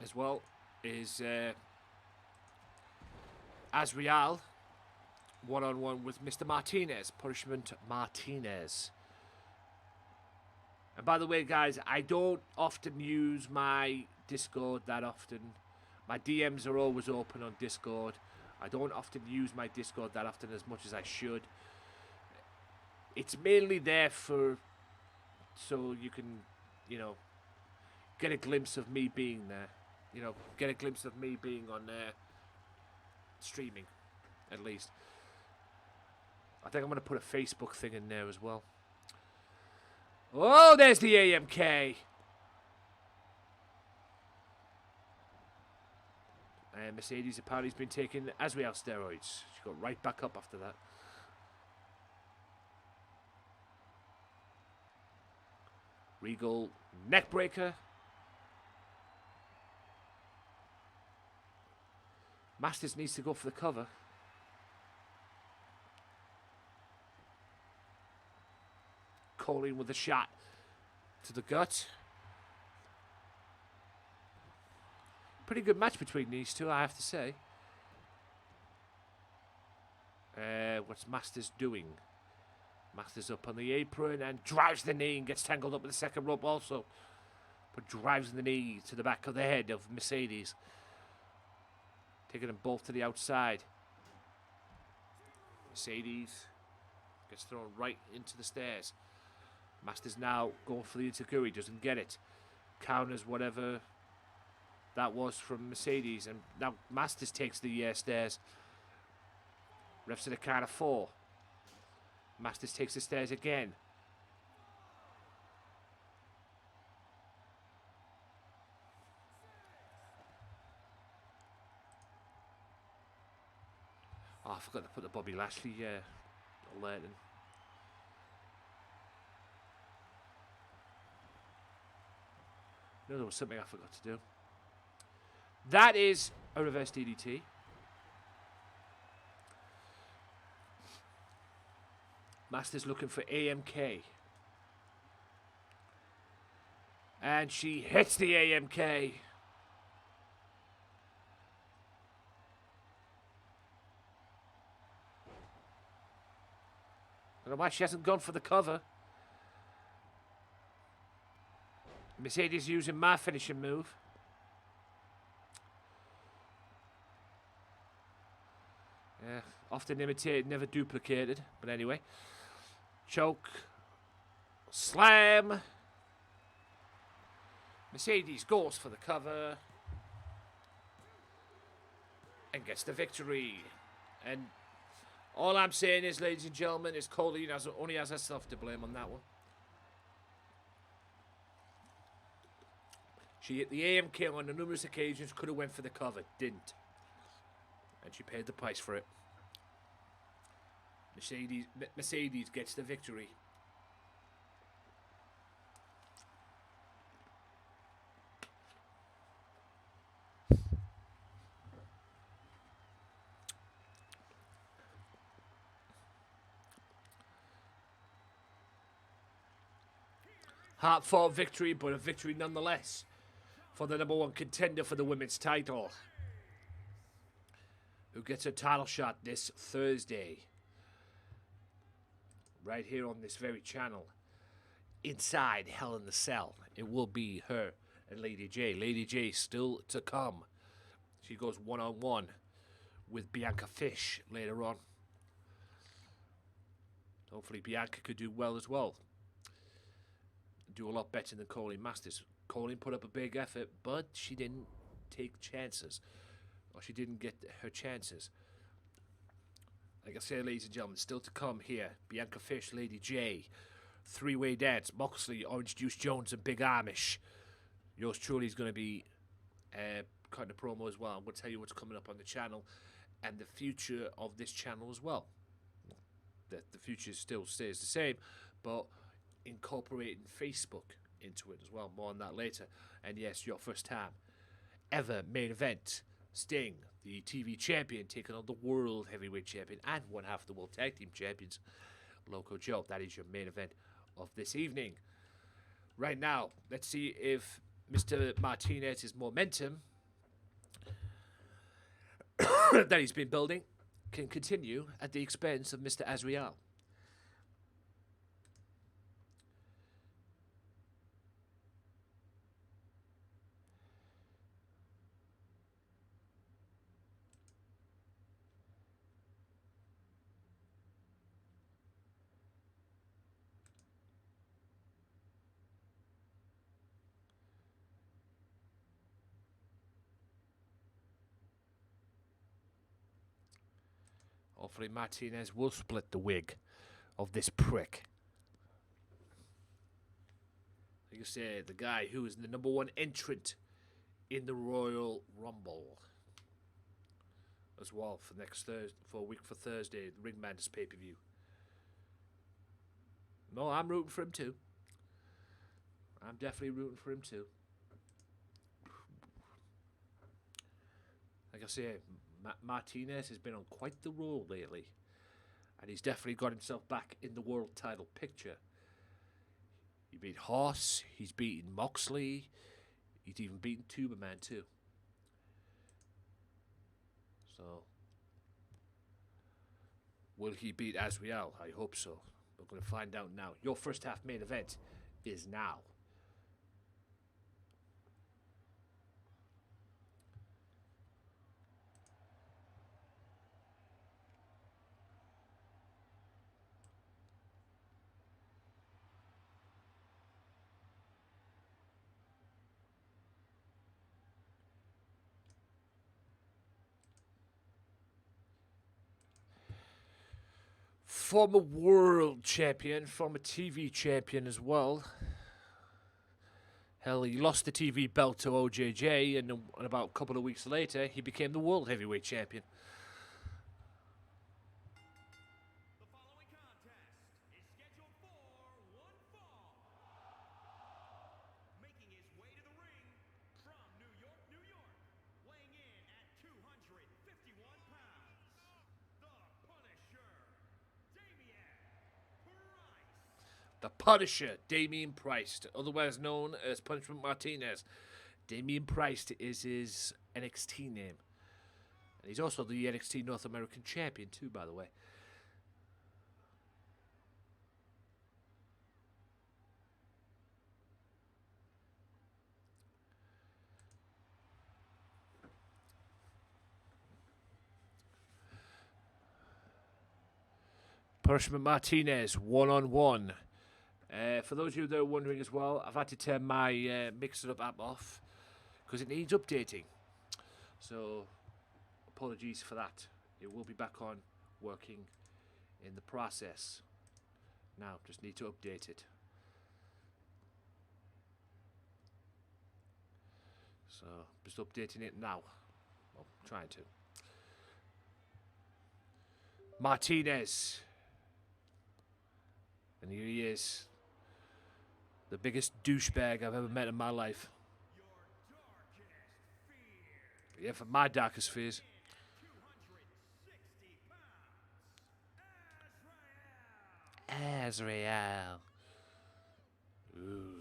as well, is Azriel one-on-one with Mr. Martinez, Punishment Martinez. And by the way, guys, I don't often use my Discord that often. My DMs are always open on Discord. I don't often use my Discord that often as much as I should. It's mainly there for, so you can, you know, get a glimpse of me being there. You know, get a glimpse of me being on there, streaming, at least. I think I'm going to put a Facebook thing in there as well. Oh, there's the AMK. And Mercedes apparently has been taking Azriel steroids. She got right back up after that. Regal neckbreaker. Masters needs to go for the cover. Colleen with a shot to the gut. Pretty good match between these two, I have to say. What's Masters doing? Masters up on the apron and drives the knee and gets tangled up with the second rope also. But drives the knee to the back of the head of Mercedes. Taking them both to the outside. Mercedes gets thrown right into the stairs. Masters now going for the Itakuri, doesn't get it. Counters whatever that was from Mercedes. And now Masters takes the stairs. Refs at a count of 4. Masters takes the stairs again. Oh, I forgot to put the Bobby Lashley alert in. No, there was something I forgot to do. That is a reverse DDT. Masters looking for AMK. And she hits the AMK. I don't know why she hasn't gone for the cover. Mercedes using my finishing move. Yeah, often imitated, never duplicated. But anyway. Choke. Slam. Mercedes goes for the cover. And gets the victory. And all I'm saying is, ladies and gentlemen, is Colleen only has herself to blame on that one. She hit the AMK on numerous occasions, could have went for the cover, didn't. And she paid the price for it. Mercedes gets the victory. Hard-fought victory, but a victory nonetheless for the #1 contender for the women's title, who gets a title shot this Thursday, right here on this very channel, inside Hell in the Cell. It will be her and Lady J. Lady J still to come. She goes one-on-one with Bianca Fish later on. Hopefully Bianca could do well as well. Do a lot better than Colleen Masters. Colleen put up a big effort, but she didn't take chances. Or she didn't get her chances. Like I said, ladies and gentlemen, still to come here. Bianca Fish, Lady J. Three-way dance. Moxley, Orange Juice Jones, and Big Amish. Yours truly is going to be cutting a promo as well. I'm going to tell you what's coming up on the channel and the future of this channel as well. The future still stays the same, but incorporating Facebook into it as well. More on that later. And yes, your first time ever main event. Sting, the TV champion, taking on the World Heavyweight Champion and one half of the World Tag Team Champions, Loco Joe. That is your main event of this evening. Right now, let's see if Mr. Martinez's momentum that he's been building can continue at the expense of Mr. Azriel. Hopefully Martinez will split the wig of this prick. Like I said, the guy who is the #1 entrant in the Royal Rumble as well for next Thursday, for a week for Thursday, the Ring Madness pay-per-view. No, I'm rooting for him too. I'm definitely rooting for him too. Like I said, Martinez has been on quite the roll lately, and he's definitely got himself back in the world title picture. He beat Hoss, he's beaten Moxley, he's even beaten Tuberman too. So, will he beat Azriel? I hope so. We're going to find out now. Your first half main event is now. Former world champion, former TV champion as well. Hell, he lost the TV belt to OJJ, and about a couple of weeks later, he became the world heavyweight champion. The following contest is scheduled for one fall. Making his way to the ring from New York, New York, weighing in at 251 pounds, the Punisher, The Punisher, Damian Price, otherwise known as Punishment Martinez. Damian Price is his NXT name. And he's also the NXT North American champion too, by the way. Punishment Martinez, one-on-one. For those of you that are wondering as well, I've had to turn my Mixer-Up app off because it needs updating. So, apologies for that. It will be back on working in the process. Now, just need to update it. So, just updating it now. Well, trying to. Martinez. And here he is. The biggest douchebag I've ever met in my life. Yeah, for my darkest fears. Azrael. Ooh.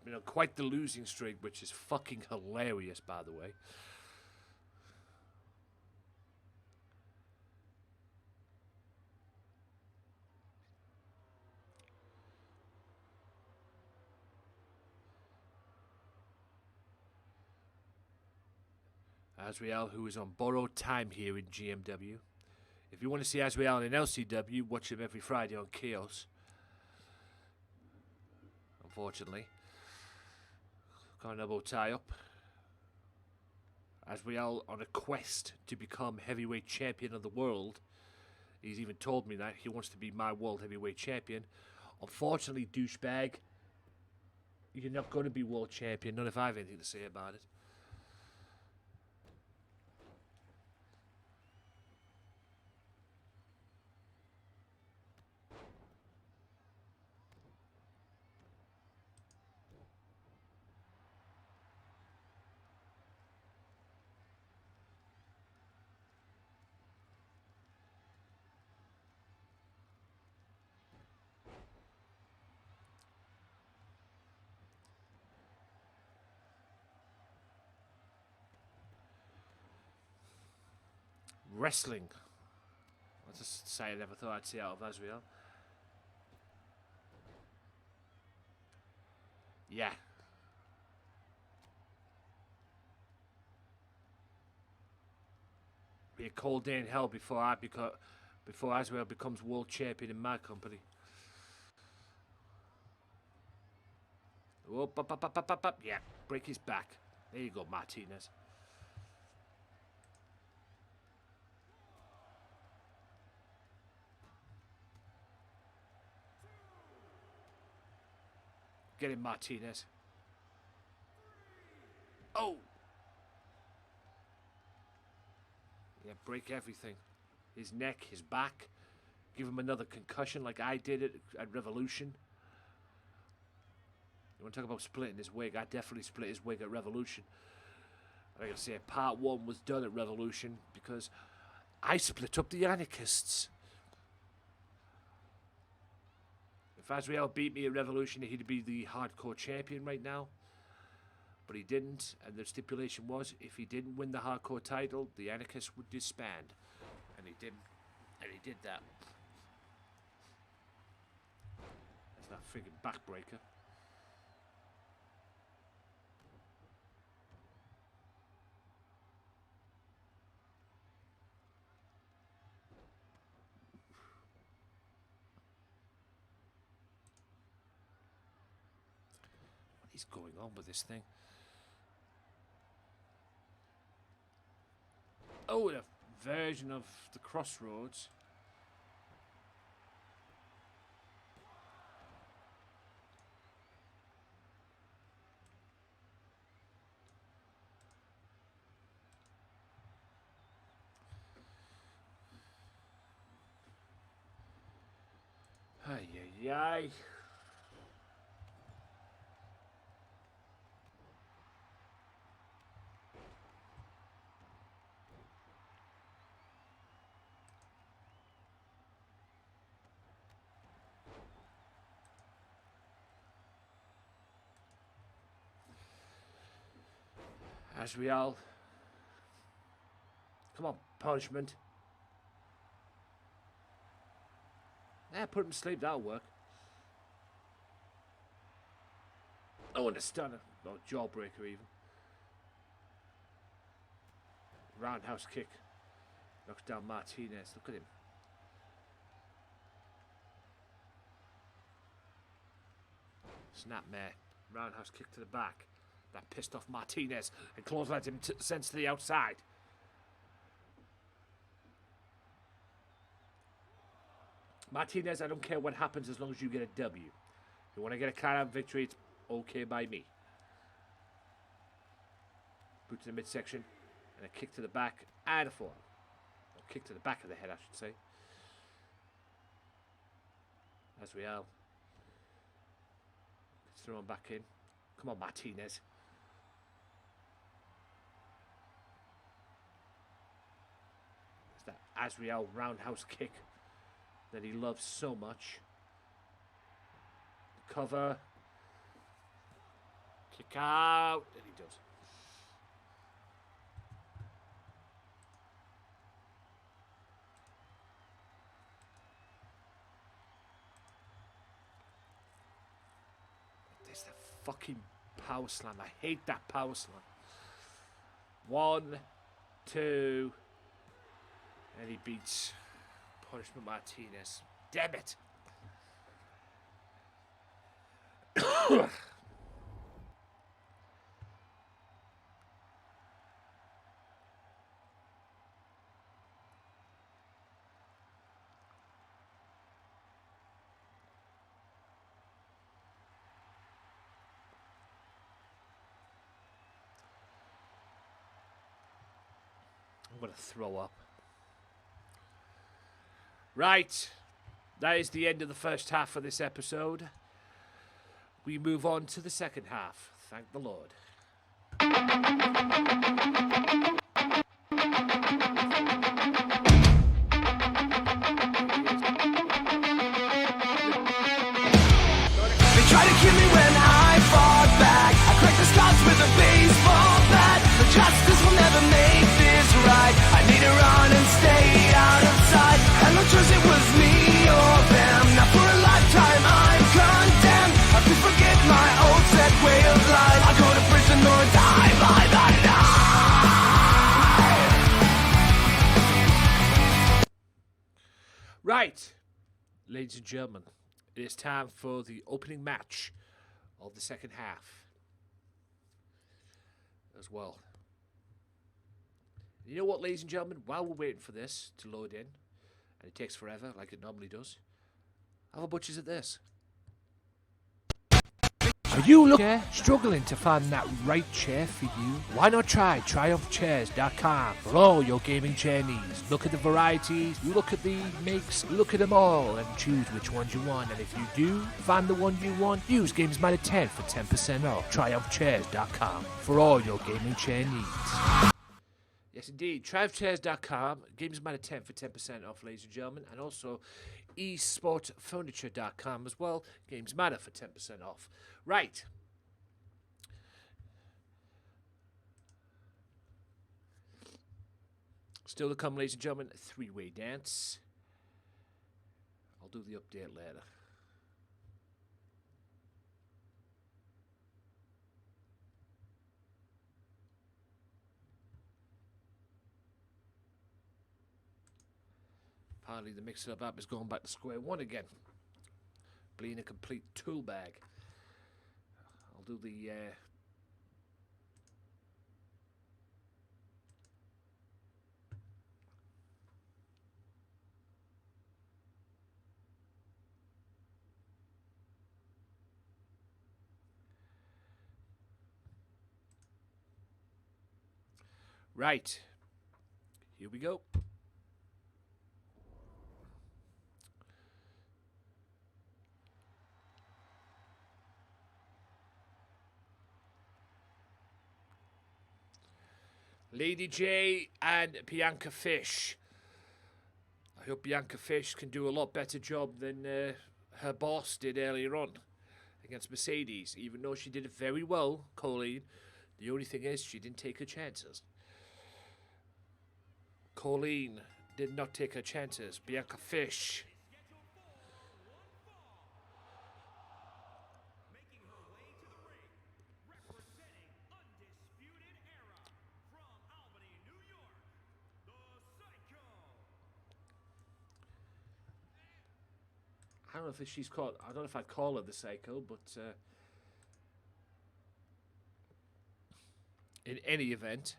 Been on quite the losing streak, which is fucking hilarious, by the way. Azrael, who is on borrowed time here in GMW. If you want to see Azrael in LCW, watch him every Friday on Chaos. Unfortunately. Got an elbow tie up. Azrael on a quest to become heavyweight champion of the world. He's even told me that he wants to be my world heavyweight champion. Unfortunately, douchebag, you're not going to be world champion. Not if I have anything to say about it. Wrestling. That's just say I never thought I'd see out of Azrael. Yeah. Be a cold day in hell before Azrael becomes world champion in my company. Up, up, up, up, up, up, up. Yeah, break his back. There you go, Martinez. Get him, Martinez. Oh! Yeah, break everything. His neck, his back. Give him another concussion like I did at Revolution. You want to talk about splitting his wig? I definitely split his wig at Revolution. And I gotta say, part 1 was done at Revolution because I split up the anarchists. If Azrael beat me at Revolution, he'd be the hardcore champion right now. But he didn't, and the stipulation was if he didn't win the hardcore title, the anarchists would disband. And he didn't. And he did that. That's that friggin' backbreaker. What is going on with this thing? Oh, a version of the Crossroads. Ay, ay, ay. Azrael. Come on, punishment. Yeah, put him to sleep, that'll work. Oh, and a stunner. Or jawbreaker, even. Roundhouse kick. Knocks down Martinez. Look at him. Snapmare. Roundhouse kick to the back. That pissed off Martinez. And clotheslines him sends to the outside. Martinez, I don't care what happens as long as you get a W. If you want to get a count-out victory, it's okay by me. Boot to the midsection, and a kick to the back, and a forearm. Or kick to the back of the head, I should say. Azrael. Gets thrown back in. Come on, Martinez. There's that Azrael roundhouse kick that he loves so much. Cover. Kick out. And he does. There's the fucking power slam. I hate that power slam. 1, 2. And he beats Punishment Martinez. Damn it. I'm going to throw up. Right. That is the end of the first half of this episode. We move on to the second half. Thank the Lord. They try to kill me when I fought back. I cracked the scars with a baseball bat. But justice will never make this right. I need to run and stay out of sight. Had no choice, it was me or them. Now for a lifetime I'm condemned. I could forget my old set way of life. I'll go to prison or die by the knife. Right. Ladies and gentlemen, it is time for the opening match of the second half as well. You know what, ladies and gentlemen? While we're waiting for this to load in, and it takes forever like it normally does, have a butcher's at this. Are you struggling to find that right chair for you? Why not try TriumphChairs.com for all your gaming chair needs. Look at the varieties, look at the makes, look at them all and choose which ones you want. And if you do find the one you want, use Gamesmatter 10 for 10% off. TriumphChairs.com for all your gaming chair needs. Yes, indeed. TriumphChairs.com, Gamesmatter 10 for 10% off, ladies and gentlemen. And also eSportFurniture.com as well. Gamesmatter for 10% off. Right. Still to come, ladies and gentlemen, a three-way dance. I'll do the update later. Apparently the mix-up app is going back to square one again. Being a complete tool bag. I'll do the... Right. Here we go. Lady J and Bianca Fish. I hope Bianca Fish can do a lot better job than her boss did earlier on against Mercedes. Even though she did it very well, Colleen, the only thing is she didn't take her chances. Colleen did not take her chances. Bianca Fish. I don't know if she's called. I don't know if I'd call her the Psycho, but in any event,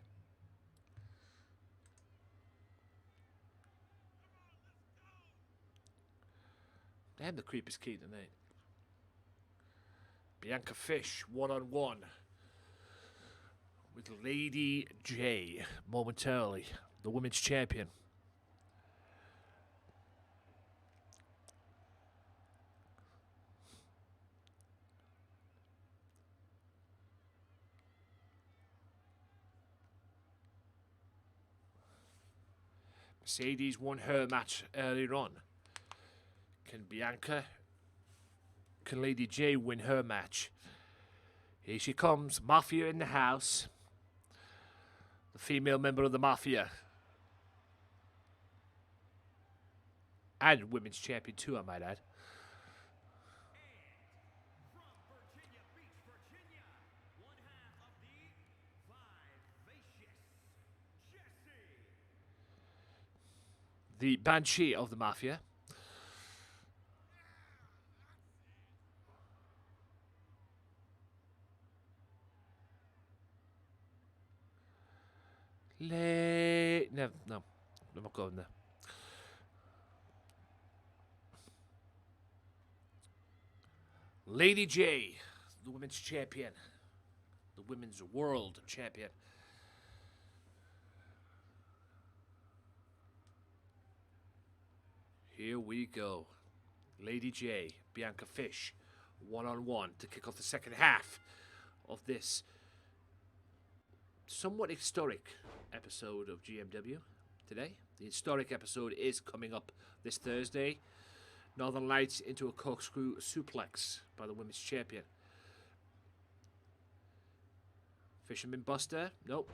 damn, the creep is key tonight. Bianca Fish, one-on-one with Lady J momentarily, the women's champion. Mercedes won her match earlier on. Can Lady J win her match? Here she comes, Mafia in the house. The female member of the Mafia. And women's champion too, I might add. The Banshee of the Mafia. No, I'm not going there. Lady J, the women's champion. The women's world champion. Here we go. Lady J, Bianca Fish, one-on-one to kick off the second half of this somewhat historic episode of GMW today. The historic episode is coming up this Thursday. Northern Lights into a corkscrew suplex by the women's champion. Fisherman Buster, nope.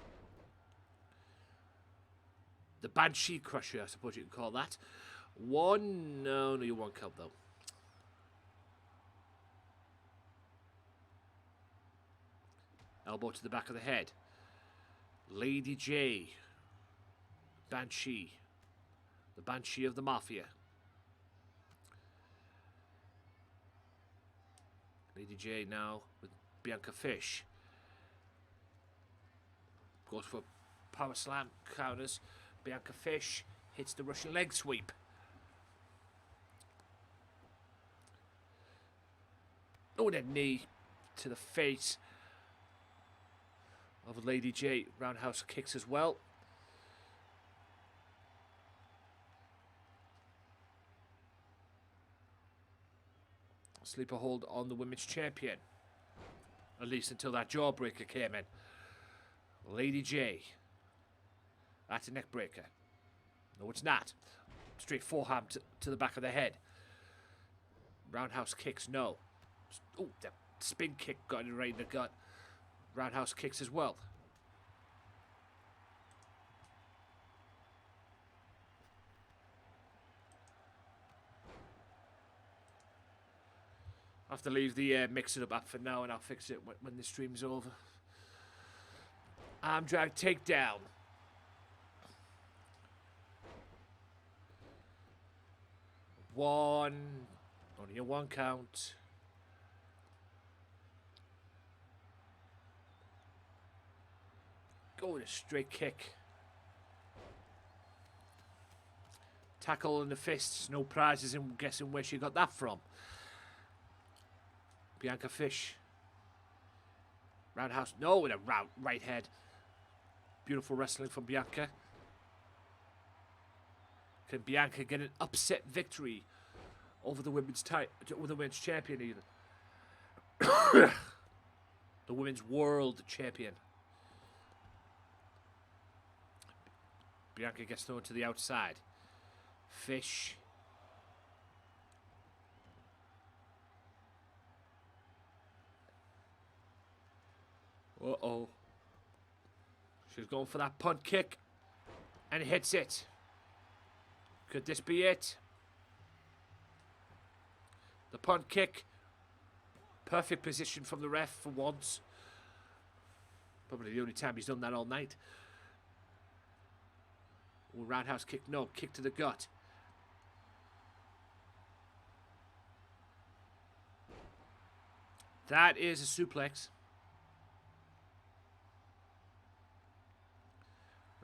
The Banshee Crusher, I suppose you can call that. No, you won't count though. Elbow to the back of the head. Lady J. Banshee. The Banshee of the Mafia. Lady J now with Bianca Fish. Goes for power slam, counters. Bianca Fish hits the Russian leg sweep. Oh, that knee to the face of Lady J. Roundhouse kicks as well. Sleeper hold on the women's champion. At least until that jawbreaker came in. Lady J. That's a neck breaker. No, it's not. Straight forehand to the back of the head. Roundhouse kicks, no. Oh, that spin kick got it right in the gut. Roundhouse kicks as well. I have to leave the mix it up app for now, and I'll fix it when the stream's over. Arm drag takedown. One. Only a one count. Go with a straight kick. Tackle in the fists. No prizes in guessing where she got that from. Bianca Fish. Roundhouse. No, with a right head. Beautiful wrestling from Bianca. Can Bianca get an upset victory over the women's champion even? The women's world champion. Bianca gets thrown to the outside. Fish. Uh-oh. She's going for that punt kick. And hits it. Could this be it? The punt kick. Perfect position from the ref for once. Probably the only time he's done that all night. Oh, roundhouse kick. No, kick to the gut. That is a suplex.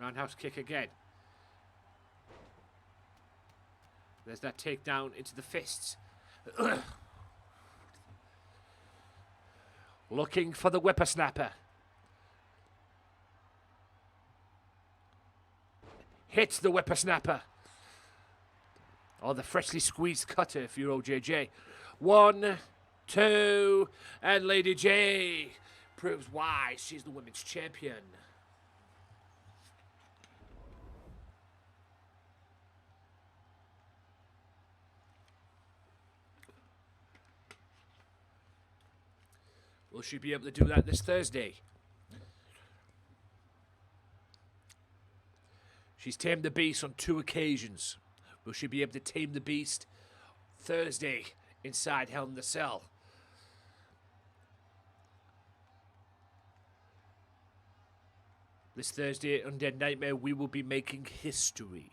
Roundhouse kick again. There's that takedown into the fists. Looking for the whippersnapper. Hits the whippersnapper. Or the freshly squeezed cutter if you're OJJ. 1, 2, and Lady J proves why she's the women's champion. Will she be able to do that this Thursday? She's tamed the beast on 2 occasions. Will she be able to tame the beast Thursday inside Hell in the Cell? This Thursday at Undead Nightmare, we will be making history.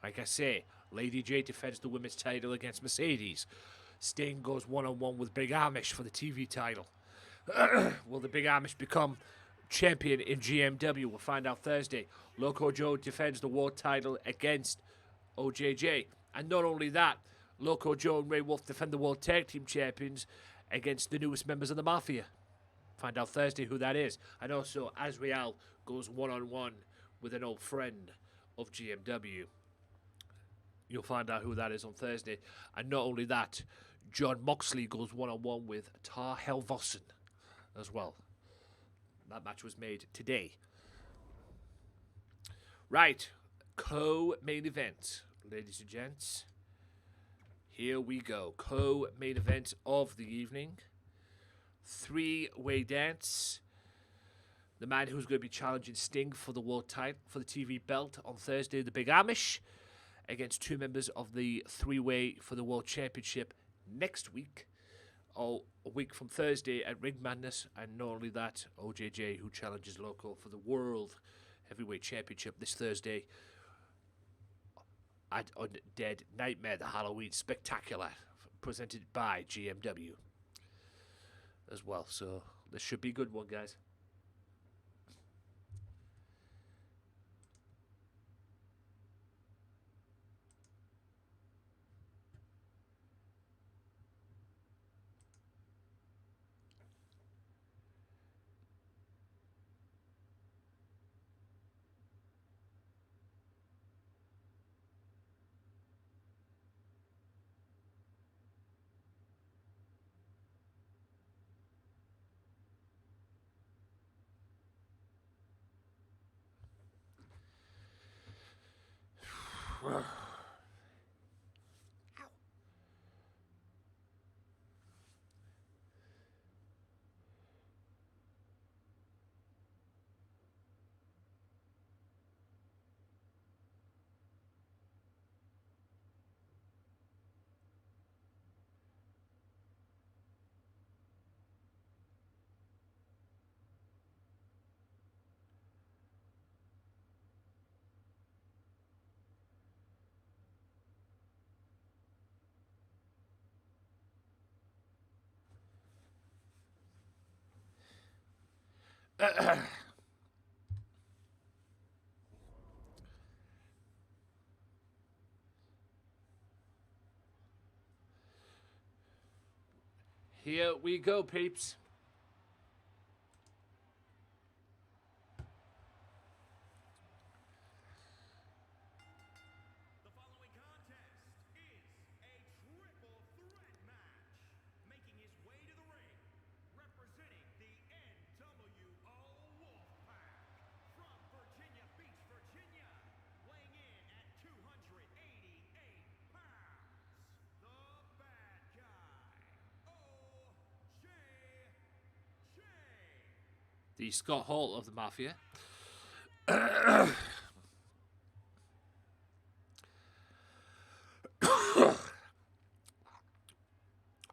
Like I say, Lady J defends the women's title against Mercedes. Sting goes one-on-one with Big Amish for the TV title. Will the Big Amish become champion in GMW? We'll find out Thursday. Loco Joe defends the world title against OJJ. And not only that, Loco Joe and Ray Wolf defend the world tag team champions against the newest members of the Mafia. Find out Thursday who that is. And also, Azrael goes one-on-one with an old friend of GMW. You'll find out who that is on Thursday. And not only that, John Moxley goes one-on-one with Tar Helvossen as well. That match was made today. Right. Co-main event, ladies and gents. Here we go. Co-main event of the evening. 3-way dance. The man who's going to be challenging Sting for the world title, for the TV belt on Thursday, the Big Amish, against 2 members of the 3-way for the world championship next week. A week from Thursday at Ring Madness. And not only that, OJJ, who challenges Loco for the World Heavyweight Championship this Thursday at Undead Nightmare, the Halloween Spectacular, presented by GMW as well. So this should be a good one, guys. Here we go, peeps. The following contest is a triple threat match. Making his way to the ring, representing the NWO Wolfpack from Virginia Beach, Virginia, weighing in at 288 pounds, the bad guy, OJJ. The Scott Hall of the Mafia.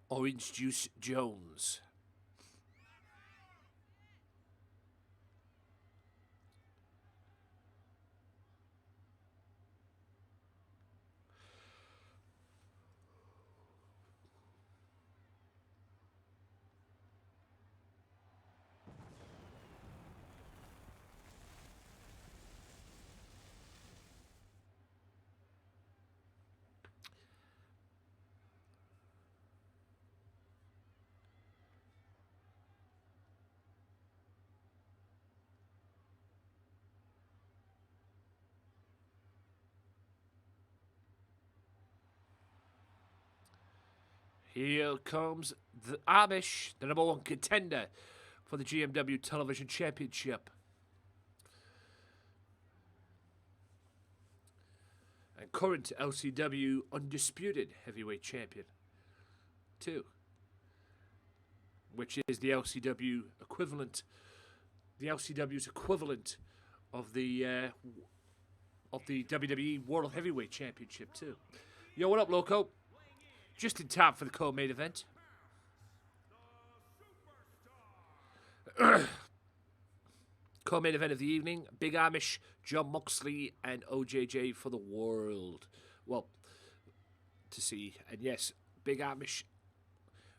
Orange Juice Jones. Here comes the Amish, the number 1 contender for the GMW Television Championship. And current LCW Undisputed Heavyweight Champion, too. Which is the LCW equivalent, the LCW's equivalent of the WWE World Heavyweight Championship, too. Yo, what up, Loco? Just in time for the co-main event. Co-main event of the evening, Big Amish, John Moxley, and OJJ for the world. Well, to see. And yes, Big Amish,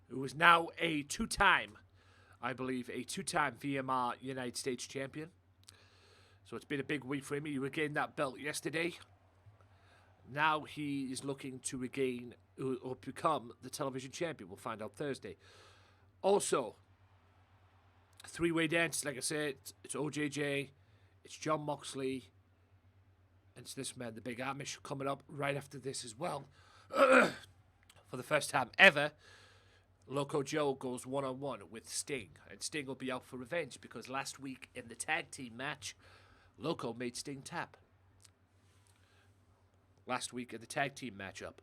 who is now a two-time VMR United States champion. So it's been a big week for him. He regained that belt yesterday. Now he is looking to regain or become the television champion. We'll find out Thursday. Also, three-way dance, like I said, it's OJJ, it's John Moxley, and it's this man, the Big Amish, coming up right after this as well. For the first time ever, Loco Joe goes one-on-one with Sting, and Sting will be out for revenge because last week in the tag team match, Loco made Sting tap. Last week in the tag team matchup.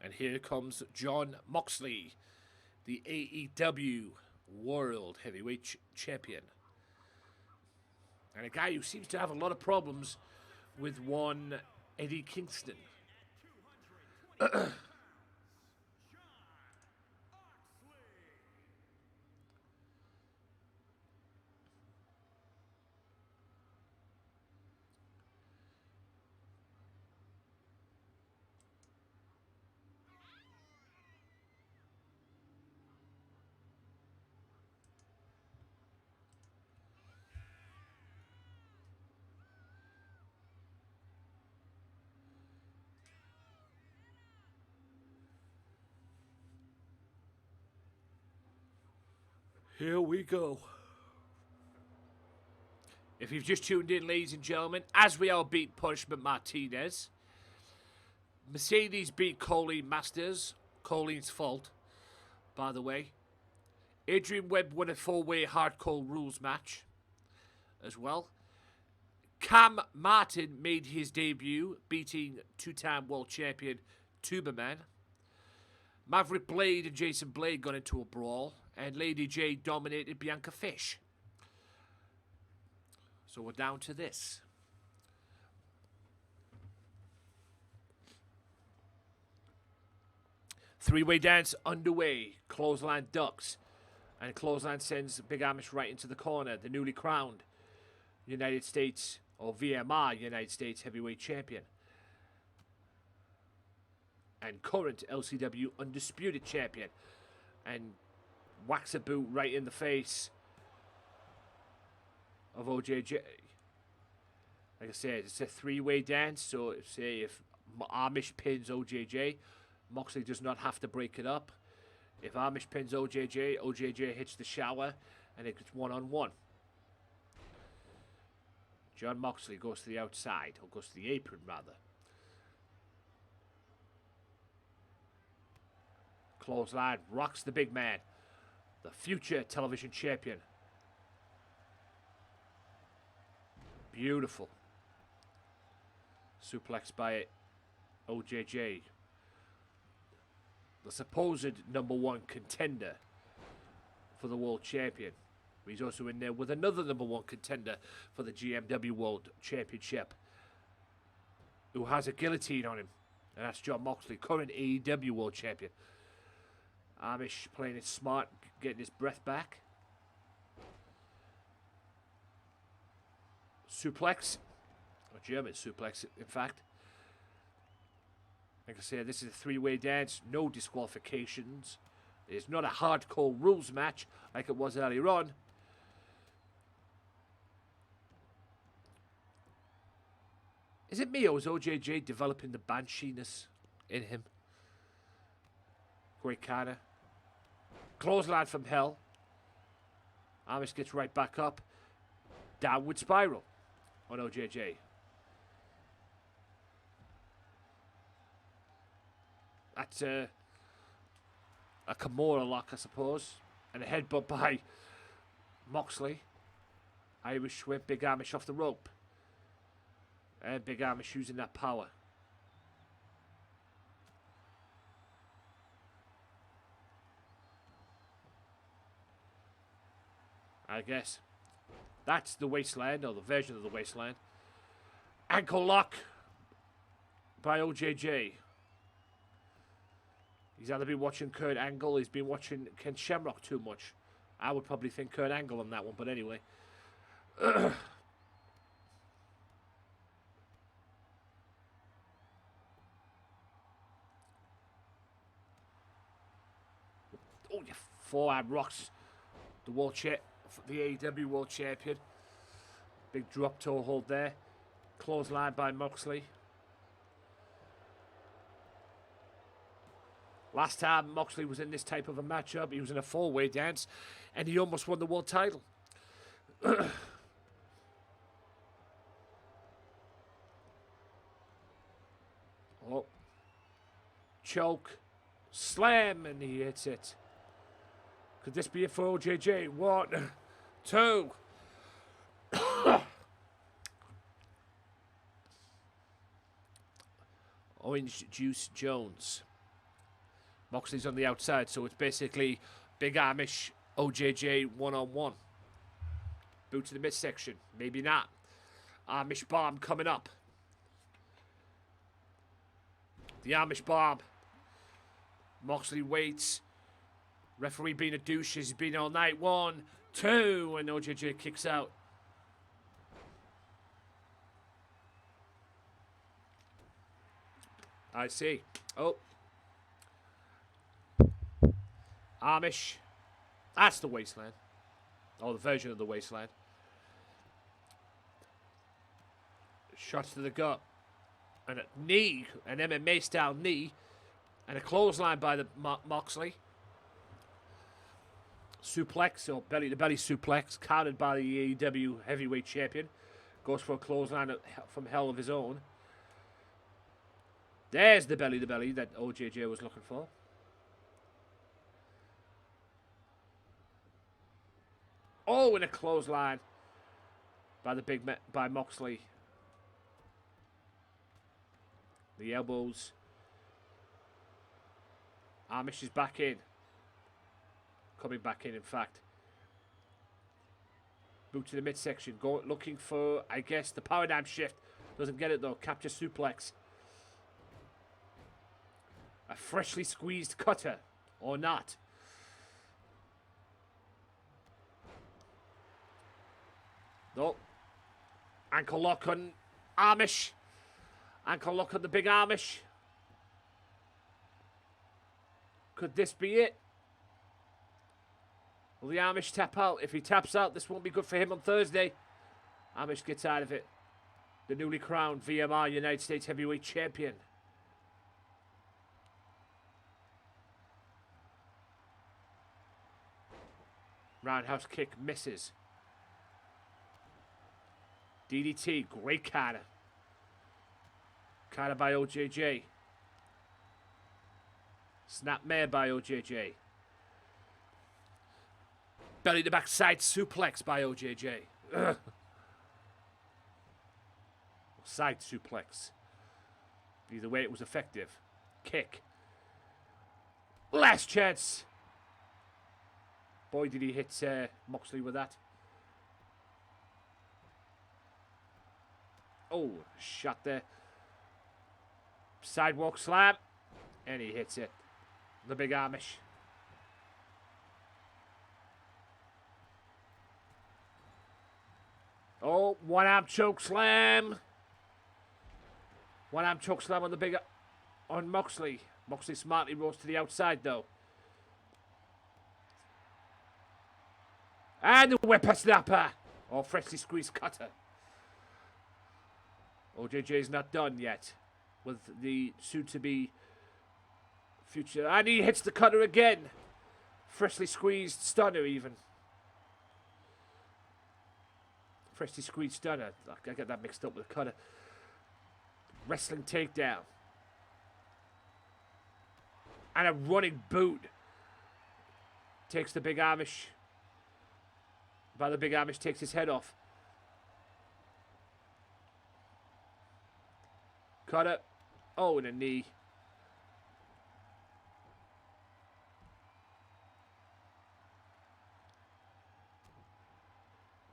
And here comes John Moxley, the AEW World Heavyweight Champion. And a guy who seems to have a lot of problems with one Eddie Kingston. Here we go. If you've just tuned in, ladies and gentlemen, as we all beat Punishment Martinez, Mercedes beat Colleen Masters. Colleen's fault, by the way. Adrian Webb won a 4-way hardcore rules match as well. Cam Martin made his debut, beating two-time world champion Tuberman. Maverick Blade and Jason Blade got into a brawl, and Lady J dominated Bianca Fish. So we're down to this. Three-way dance underway. Clothesline ducks. And clothesline sends Big Amish right into the corner. The newly crowned United States, or VMR United States Heavyweight Champion. And current LCW Undisputed Champion. And whacks a boot right in the face of OJJ. Like I said, it's a three-way dance, so say if Amish pins OJJ, Moxley does not have to break it up. If Amish pins OJJ, OJJ hits the shower, and it gets one-on-one. John Moxley goes to the outside, or goes to the apron, rather. Clothesline rocks the big man. The future television champion. Beautiful. Suplex by OJJ. The supposed #1 contender for the world champion. He's also in there with another #1 contender for the GMW World Championship, who has a guillotine on him. And that's John Moxley, current AEW World Champion. Amish playing it smart, getting his breath back. Suplex. A German suplex, in fact. Like I said, this is a three-way dance. No disqualifications. It's not a hardcore rules match like it was earlier on. Is it me or is OJJ developing the Banshee-ness in him? Great Kana. Clothesline from hell. Amish gets right back up. Downward spiral on OJJ. That's a Kimura lock, I suppose. And a headbutt by Moxley. Irish whip, Big Amish off the rope. And Big Amish using that power. I guess that's the wasteland, or the version of the wasteland. Ankle lock by OJJ. He's either been watching Kurt Angle, he's been watching Ken Shamrock too much. I would probably think Kurt Angle on that one, but anyway. Oh, your forearm rocks the world the AEW World Champion. Big drop toe hold there. Clothesline by Moxley. Last time Moxley was in this type of a matchup, he was in a four-way dance, and he almost won the world title. Oh. Choke. Slam, and he hits it. Could this be it for OJJ? 1, 2. Orange Juice Jones. Moxley's on the outside, so it's basically Big Amish, OJJ one-on-one. Boot to the midsection. Maybe not. Amish bomb coming up. The Amish bomb. Moxley waits. Referee being a douche. He's been all night. 1, 2. And OJJ kicks out. I see. Oh. Amish. That's the wasteland. Or the version of the wasteland. Shots to the gut. And a knee. An MMA style knee. And a clothesline by the Moxley. Suplex, or belly-to-belly suplex, countered by the AEW heavyweight champion. Goes for a clothesline from hell of his own. There's the belly-to-belly that OJJ was looking for. Oh, and a clothesline by by Moxley. The elbows. Amish is back in. Coming back in fact. Boot to the midsection. Looking for, I guess, the paradigm shift. Doesn't get it though. Capture suplex. A freshly squeezed cutter. Or not. No. Ankle lock on Amish. Ankle lock on the Big Amish. Could this be it? Will the Amish tap out? If he taps out, this won't be good for him on Thursday. Amish gets out of it. The newly crowned VMR United States Heavyweight Champion. Roundhouse kick misses. DDT, great counter. Counter by OJJ. Snapmare by OJJ. Belly to backside suplex by OJJ. Ugh. Side suplex. Either way, it was effective. Kick. Last chance. Boy, did he hit Moxley with that. Oh, shot there. Sidewalk slam. And he hits it. The Big Amish. Oh, one arm choke slam. One arm choke slam on the big on Moxley. Moxley smartly rolls to the outside though. And the whipper snapper. Or freshly squeezed cutter. OJJ's not done yet with the soon-to-be future. And he hits the cutter again. Freshly squeezed stunner even. Freshly Screed Stunner. I get that mixed up with a cutter. Wrestling takedown. And a running boot. Takes the Big Amish. But the Big Amish takes his head off. Cutter. Oh, and a knee.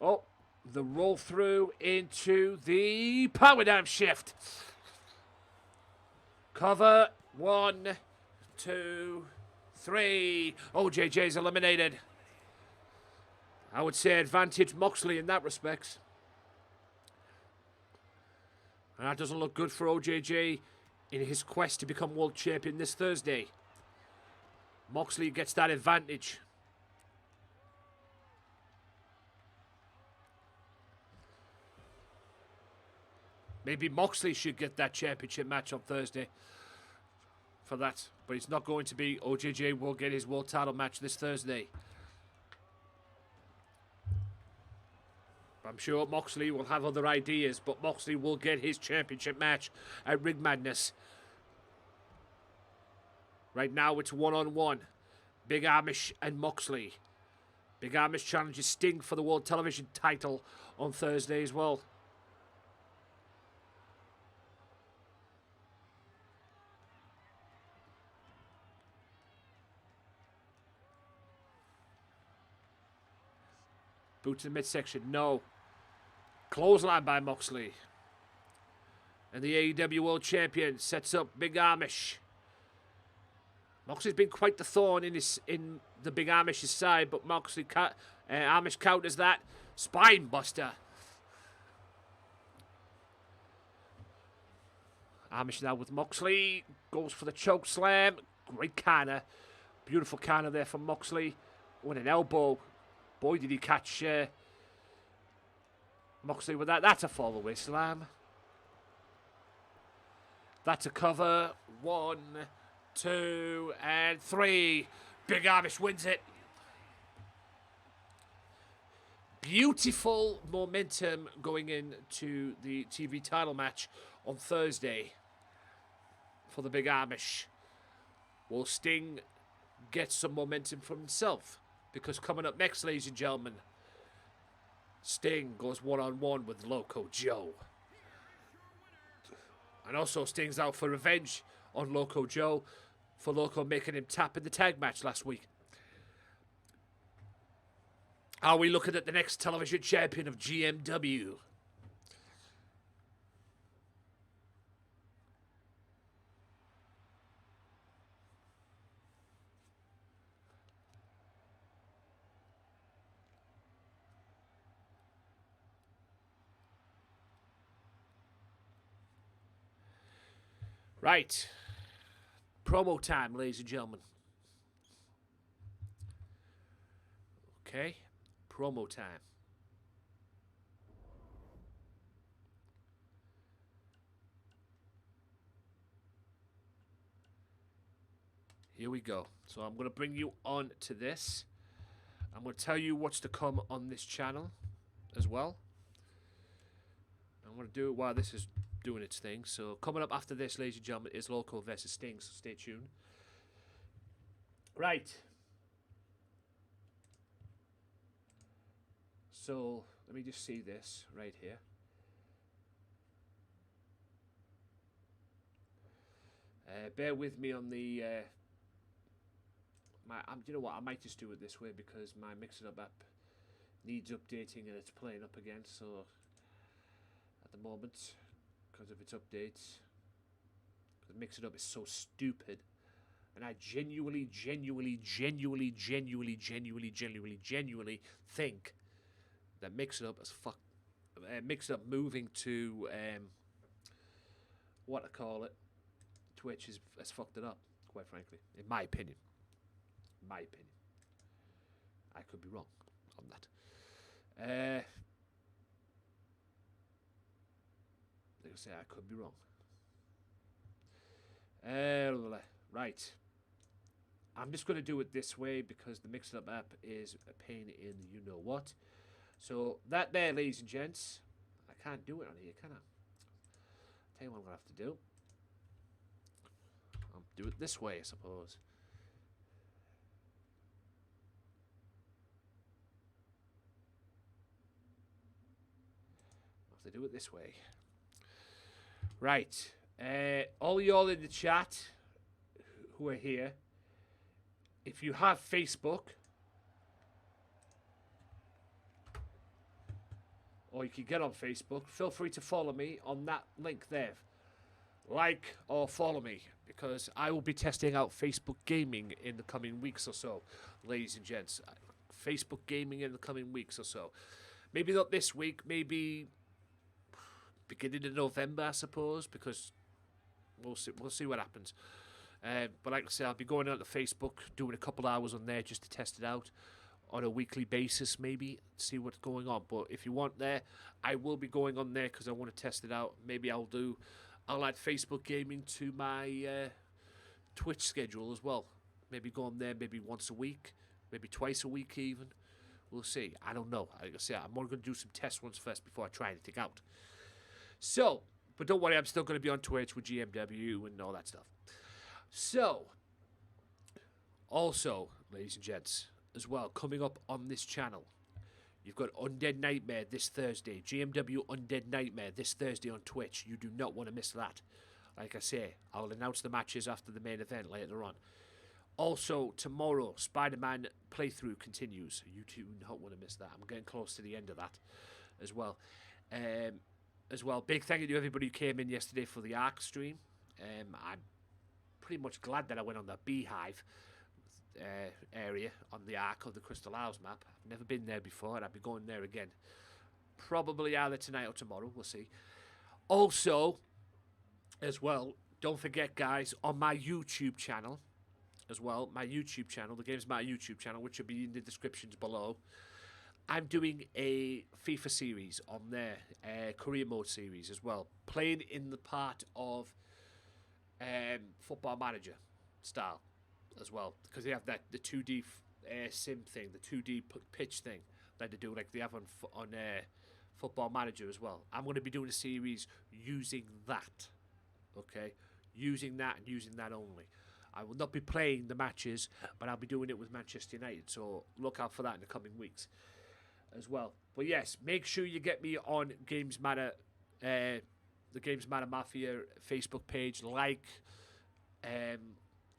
Oh, the roll through into the power down shift. Cover. 1, 2, 3. OJJ's eliminated. I would say advantage Moxley in that respect. And that doesn't look good for OJJ in his quest to become world champion this Thursday. Moxley gets that advantage. Maybe Moxley should get that championship match on Thursday for that. But it's not going to be. OJJ will get his world title match this Thursday. I'm sure Moxley will have other ideas, but Moxley will get his championship match at Ring Madness. Right now it's 1-on-1. Big Amish and Moxley. Big Amish challenges Sting for the World Television title on Thursday as well. Boot to the midsection, no. Clothesline by Moxley. And the AEW World Champion sets up Big Amish. Moxley's been quite the thorn in the Big Amish's side, but Amish counters that. Spine buster. Amish now with Moxley. Goes for the choke slam. Great canner. Beautiful canner there from Moxley. With an elbow. Boy, did he catch Moxley with that. That's a fall-away slam. That's a cover. 1, 2, and 3. Big Amish wins it. Beautiful momentum going into the TV title match on Thursday for the Big Amish. Will Sting get some momentum from himself? Because coming up next, ladies and gentlemen, Sting goes 1-on-1 with Loco Joe. And also Sting's out for revenge on Loco Joe for Loco making him tap in the tag match last week. Are we looking at the next television champion of GMW? Right. Promo time, ladies and gentlemen. Okay. Promo time. Here we go. So I'm going to bring you on to this. I'm going to tell you what's to come on this channel as well. I'm going to do it while this is doing its thing. So coming up after this, ladies and gentlemen, is Loco versus Sting, so stay tuned. Right. So let me just see this right here. Bear with me on the you know what, I might just do it this way because my Mix It Up app needs updating and it's playing up again, so at the moment, because of its updates, because Mix It Up is so stupid, and I genuinely think that Mix It Up is Mix It Up moving to what I call it, Twitch has fucked it up, quite frankly, in my opinion. I could be wrong on that. Like I say, I could be wrong. Right. I'm just going to do it this way because the Mix It Up app is a pain in the you-know-what. So that there, ladies and gents, I can't do it on here, can I? Tell you what I'm gonna have to do. I'll do it this way, I suppose. I'll have to do it this way. Right. All y'all in the chat who are here, if you have Facebook, or you can get on Facebook, feel free to follow me on that link there. Like or follow me, because I will be testing out Facebook gaming in the coming weeks or so, ladies and gents. Facebook gaming in the coming weeks or so. Maybe not this week, maybe beginning of November, I suppose, because we'll see what happens. But like I say, I'll be going out to Facebook, doing a couple hours on there just to test it out on a weekly basis, maybe, see what's going on. But if you want there, I will be going on there because I want to test it out. Maybe I'll add Facebook gaming to my Twitch schedule as well. Maybe go on there maybe once a week, maybe twice a week even. We'll see. I don't know. Like I say, I'm only going to do some test ones first before I try anything out. So, but don't worry, I'm still going to be on Twitch with GMW and all that stuff. So, also, ladies and gents, as well, coming up on this channel, you've got Undead Nightmare this Thursday. GMW Undead Nightmare this Thursday on Twitch. You do not want to miss that. Like I say, I'll announce the matches after the main event later on. Also, tomorrow, Spider-Man playthrough continues. You do not want to miss that. I'm getting close to the end of that as well. Big thank you to everybody who came in yesterday for the Ark stream. I'm pretty much glad that I went on the Beehive area on the Ark of the Crystal Isles map. I've never been there before, and I'll be going there again. Probably either tonight or tomorrow. We'll see. Also, as well, don't forget, guys, on my YouTube channel, as well, my YouTube channel, the Gamesmatter YouTube channel, which will be in the descriptions below, I'm doing a FIFA series on there, career mode series as well, playing in the part of Football Manager style as well, because they have the 2D sim thing, the 2D pitch thing that they do, like they have on Football Manager as well. I'm going to be doing a series using that, okay, using that and using that only. I will not be playing the matches, but I'll be doing it with Manchester United, so look out for that in the coming weeks as well. But yes, make sure you get me on Gamesmatter, the Gamesmatter Mafia Facebook page, like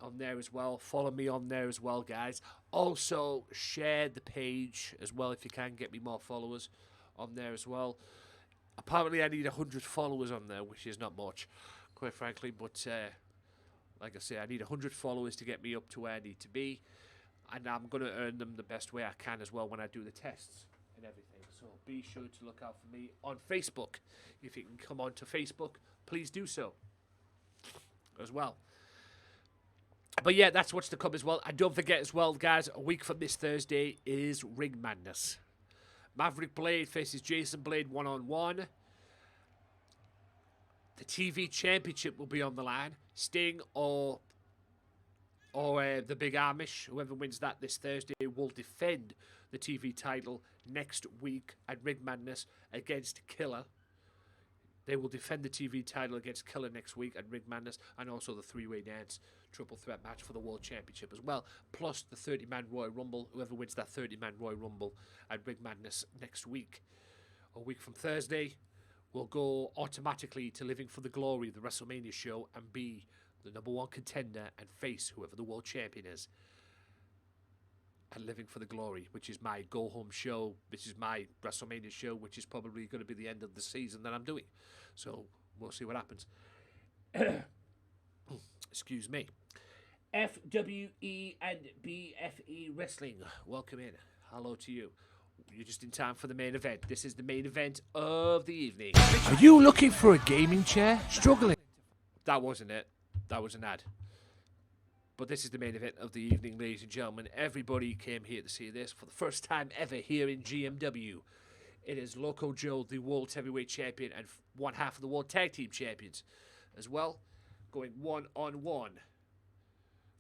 on there as well. Follow me on there as well, guys. Also, share the page as well if you can. Get me more followers on there as well. Apparently, I need 100 followers on there, which is not much, quite frankly. But like I say, I need 100 followers to get me up to where I need to be. And I'm going to earn them the best way I can as well when I do the tests and everything. So be sure to look out for me on Facebook. If you can come on to Facebook, please do so as well. But yeah, that's what's to come as well. And don't forget as well, guys, a week from this Thursday is Ring Madness. Maverick Blade faces Jason Blade one-on-one. The TV Championship will be on the line. Sting or the Big Amish, whoever wins that this Thursday, will defend the TV title next week at Ring Madness against Killer. They will defend the TV title against Killer next week at Ring Madness, and also the three-way dance triple threat match for the World Championship as well, plus the 30-man Royal Rumble. Whoever wins that 30-man Royal Rumble at Ring Madness next week, a week from Thursday, will go automatically to Living for the Glory of the WrestleMania show and be the #1 contender and face whoever the world champion is at Living for the Glory, which is my go-home show. This is my WrestleMania show, which is probably going to be the end of the season that I'm doing. So we'll see what happens. Excuse me. FWE and BFE Wrestling, welcome in. Hello to you. You're just in time for the main event. This is the main event of the evening. Are you looking for a gaming chair? Struggling? That wasn't it. That was an ad. But this is the main event of the evening, ladies and gentlemen. Everybody came here to see this for the first time ever here in GMW. It is Loco Joe, the World Heavyweight Champion, and one half of the World Tag Team Champions as well, going one-on-one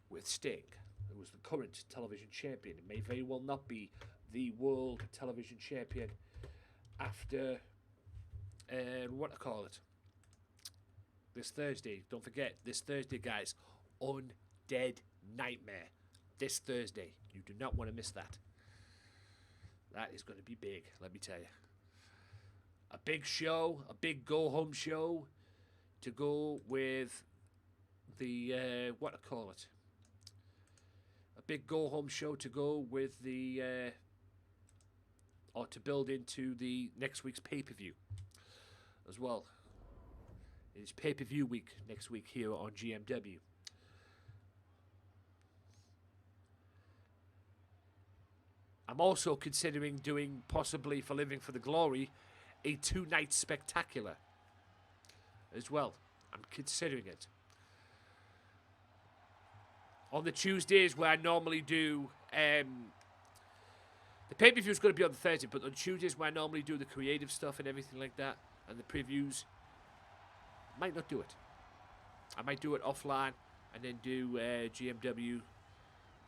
with Sting, who was the current television champion. It may very well not be the World Television Champion after, what I call it, this Thursday. Don't forget, this Thursday, guys, Undead Nightmare. This Thursday. You do not want to miss that. That is going to be big, let me tell you. A big show, a big go-home show to go with the, what I call it. A big go-home show to go with the, or to build into the next week's pay-per-view as well. It's pay-per-view week next week here on GMW. I'm also considering doing, possibly for Living for the Glory, a 2-night spectacular as well. I'm considering it. On the Tuesdays where I normally do, the pay-per-view is going to be on the Thursday, but on Tuesdays where I normally do the creative stuff and everything like that, and the previews, I might not do it. I might do it offline and then do GMW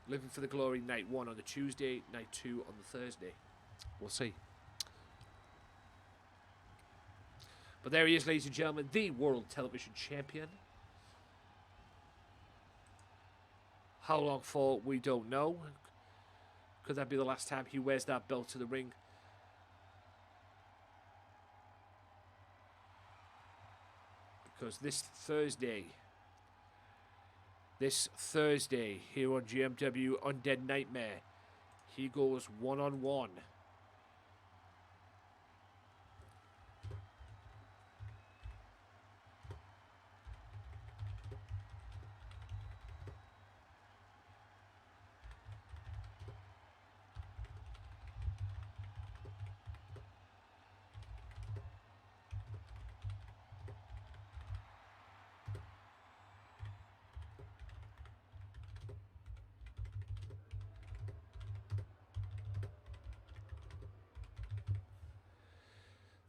Living for the Glory night 1 on the Tuesday, night 2 on the Thursday. We'll see. But there he is, ladies and gentlemen, the World Television Champion. How long for, we don't know. Could that be the last time he wears that belt to the ring? Because this Thursday here on GMW Undead Nightmare, he goes one-on-one.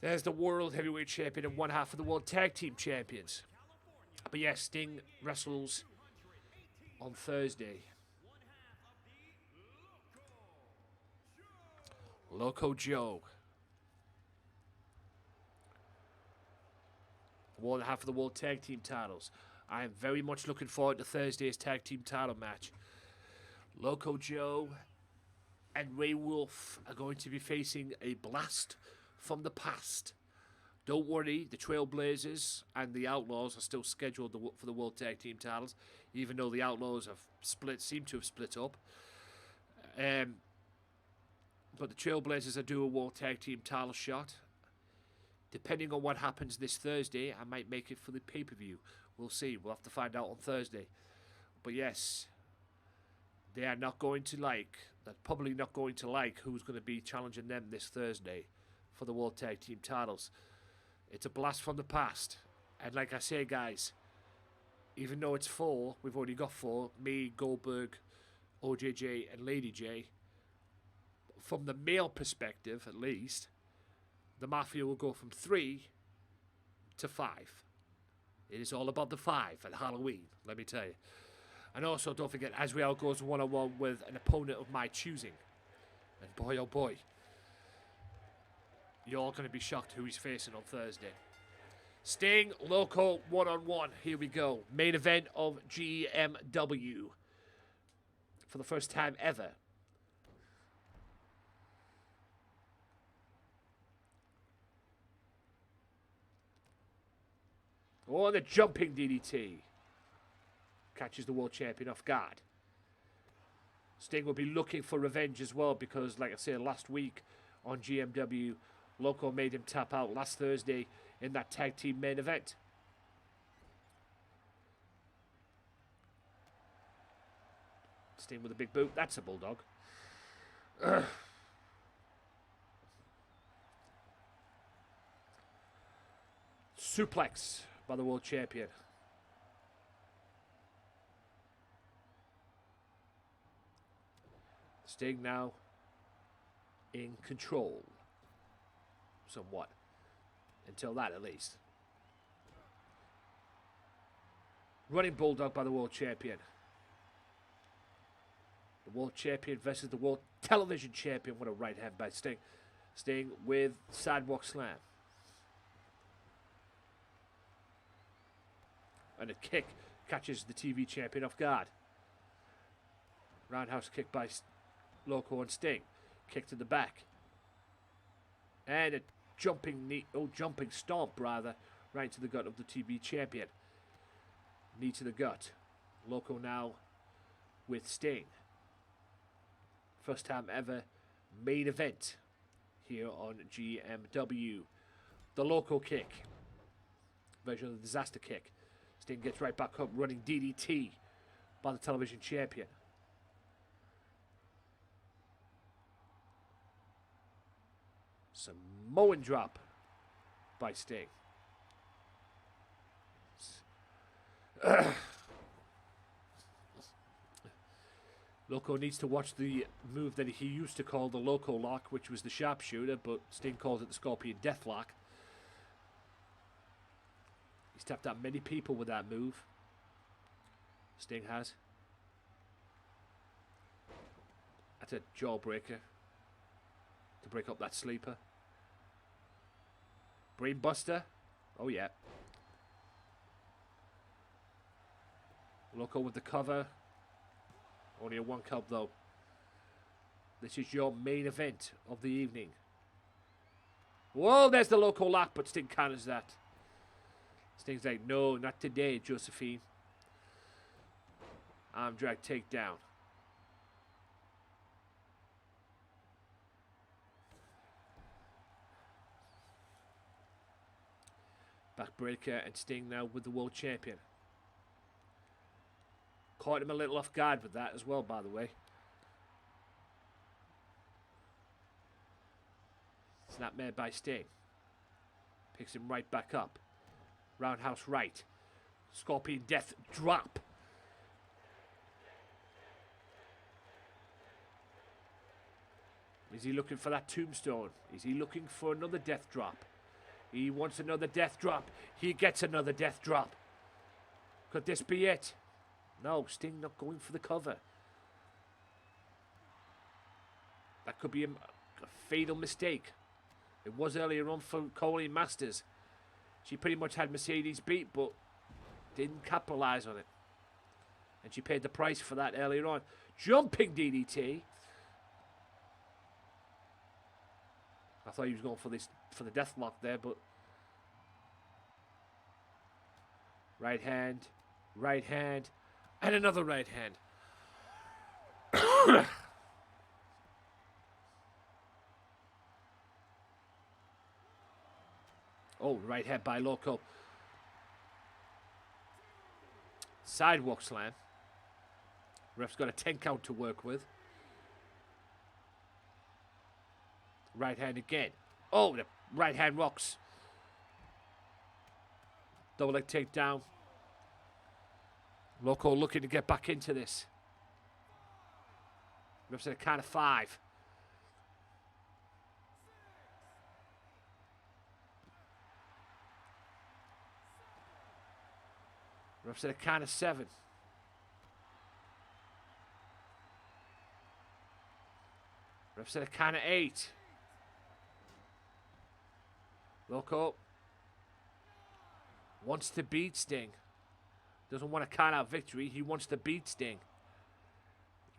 There's the World Heavyweight Champion and one half of the World Tag Team Champions. But yes, Sting wrestles on Thursday. Loco Joe. One half of the World Tag Team titles. I am very much looking forward to Thursday's Tag Team title match. Loco Joe and Ray Wolf are going to be facing a blast from the past. Don't worry, the Trailblazers and the Outlaws are still scheduled for the World Tag Team titles, even though the Outlaws have seem to have split up. But the Trailblazers are due a World Tag Team title shot. Depending on what happens this Thursday, I might make it for the pay-per-view. We'll see. We'll have to find out on Thursday. But yes, they are not going to like, they're probably not going to like who's going to be challenging them this Thursday for the World Tag Team titles. It's a blast from the past. And like I say, guys, even though it's 4, we've already got 4, me, Goldberg, OJJ, and Lady J. From the male perspective, at least, the Mafia will go from 3 to 5. It is all about the 5 at Halloween, let me tell you. And also, don't forget, Azrael goes one-on-one with an opponent of my choosing. And boy, oh boy, you're all going to be shocked who he's facing on Thursday. Sting, Loco, one-on-one. Here we go. Main event of GMW. For the first time ever. Oh, the jumping DDT. Catches the world champion off guard. Sting will be looking for revenge as well because, like I said, last week on GMW, Loco made him tap out last Thursday in that tag team main event. Sting with a big boot. That's a bulldog. Suplex by the world champion. Sting now in control. Somewhat. Until that, at least. Running bulldog by the world champion. The world champion versus the world television champion. What a right hand by Sting. Sting with sidewalk slam. And a kick catches the TV champion off guard. Roundhouse kick by Loco and Sting. Kick to the back. And a jumping knee, jumping stomp rather, right to the gut of the TV champion. Knee to the gut. Loco now with Sting. First time ever main event here on GMW. The Loco kick. Version of the disaster kick. Sting gets right back up, running DDT by the television champion. Samoan drop by Sting. Loco needs to watch the move that he used to call the Loco Lock, which was the sharpshooter, but Sting calls it the Scorpion Deathlock. He's tapped out many people with that move. Sting has. That's a jawbreaker to break up that sleeper. Brainbuster. Oh yeah. Loco with the cover. Only a 1 count though. This is your main event of the evening. Whoa, there's the Loco lock, but Sting counters that. Sting's like, no, not today, Josephine. Arm drag takedown. Backbreaker and Sting now with the world champion. Caught him a little off guard with that as well, by the way. Snapmare by Sting. Picks him right back up. Roundhouse right. Scorpion Death drop. Is he looking for that tombstone? Is he looking for another death drop? He wants another death drop. He gets another death drop. Could this be it? No, Sting not going for the cover. That could be a fatal mistake. It was earlier on for Colleen Masters. She pretty much had Mercedes beat, but didn't capitalize on it. And she paid the price for that earlier on. Jumping DDT. I thought he was going for the death lock there, but right hand, and another right hand. Oh, right hand by Loco. Sidewalk slam. Ref's got a 10 count to work with. Right hand again. Oh, the right hand rocks. Double leg takedown. Loco looking to get back into this. Ref's at a count of 5. Ref's at a count of 7. Ref's at a count of 8. Loco wants to beat Sting. Doesn't want a count out victory. He wants to beat Sting.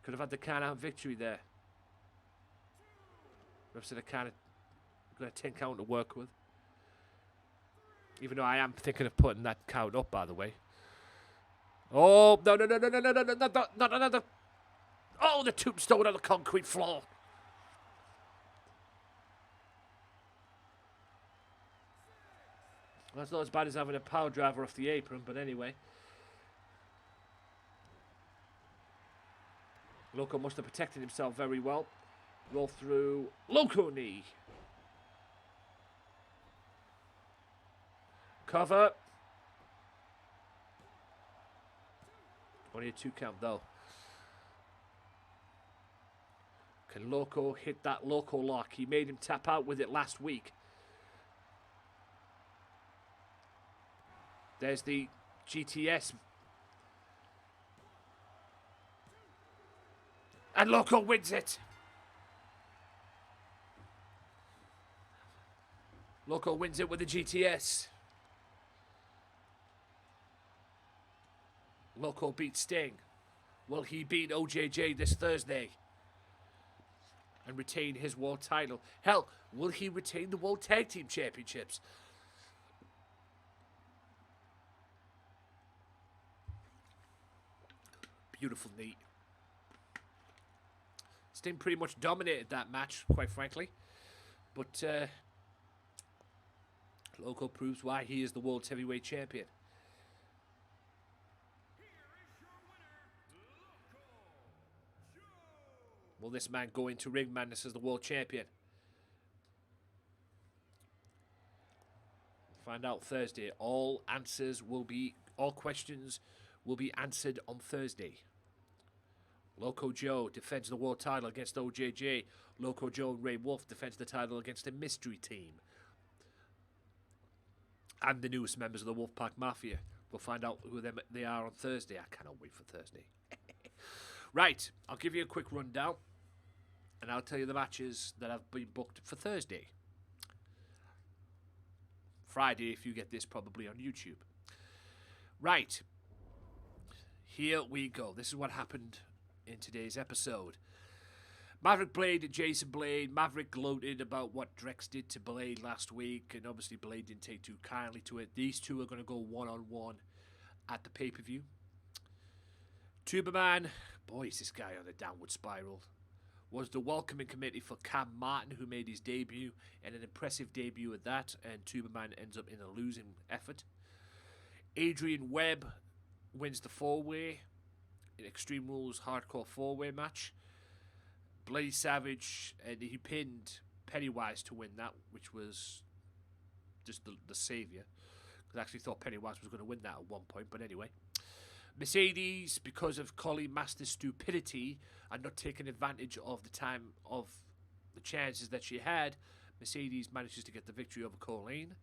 Could have had the count out victory there. Ref's at a count of, got a 10 count to work with. Even though I am thinking of putting that count up, by the way. Oh, no. Oh, the tombstone on the concrete floor. That's not as bad as having a power driver off the apron, but anyway. Loco must have protected himself very well. Roll through. Loco knee. Cover. Only a 2 count though. Can Loco hit that Loco lock? He made him tap out with it last week. There's the GTS. And Loco wins it. Loco wins it with the GTS. Loco beats Sting. Will he beat OJJ this Thursday and retain his world title? Hell, will he retain the World Tag Team Championships? Beautiful knee. Sting pretty much dominated that match, quite frankly. But Loco proves why he is the World Heavyweight Champion. Will this man go into Ring Madness as the World Champion? Find out Thursday. All questions will be answered on Thursday. Loco Joe defends the world title against OJJ. Loco Joe and Ray Wolf defends the title against a mystery team. And the newest members of the Wolfpack Mafia. We'll find out who they are on Thursday. I cannot wait for Thursday. Right, I'll give you a quick rundown. And I'll tell you the matches that have been booked for Thursday. Friday, if you get this, probably on YouTube. Right. Here we go. This is what happened in today's episode. Maverick Blade and Jason Blade. Maverick gloated about what Drex did to Blade last week, and obviously Blade didn't take too kindly to it. These two are going to go one-on-one at the pay-per-view. Tuberman, boy, is this guy on a downward spiral, was the welcoming committee for Cam Martin, who made his debut, and an impressive debut at that, and Tuberman ends up in a losing effort. Adrian Webb wins the four-way, an Extreme Rules hardcore four-way match. Bloody Savage, and he pinned Pennywise to win that, which was just the saviour. Because I actually thought Pennywise was going to win that at one point, but anyway. Mercedes, because of Colleen Master's stupidity and not taking advantage of the time of the chances that she had, Mercedes manages to get the victory over Colleen.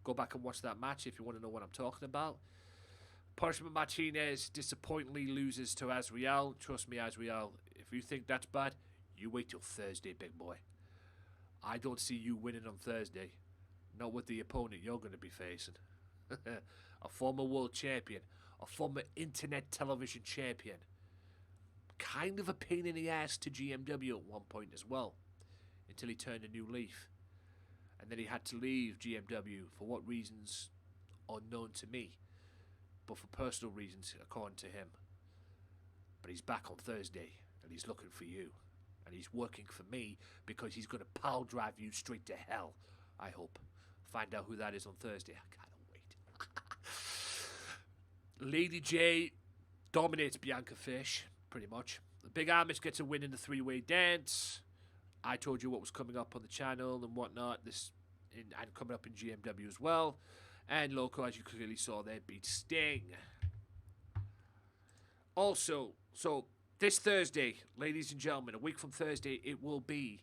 Go back and watch that match if you want to know what I'm talking about. Punishment Martinez disappointingly loses to Azriel. Trust me, Azriel, if you think that's bad, you wait till Thursday, big boy. I don't see you winning on Thursday. Not with the opponent you're going to be facing. A former world champion. A former internet television champion. Kind of a pain in the ass to GMW at one point as well. Until he turned a new leaf. And then he had to leave GMW for what reasons unknown to me. But for personal reasons, according to him. But he's back on Thursday. And he's looking for you. And he's working for me because he's going to pile drive you straight to hell. I hope. Find out who that is on Thursday. I cannot wait. Lady J dominates Bianca Fish, pretty much. The Big Amish gets a win in the three-way dance. I told you what was coming up on the channel and whatnot. And coming up in GMW as well. And Loco, as you clearly saw there, beat Sting. Also, so this Thursday, ladies and gentlemen, a week from Thursday, it will be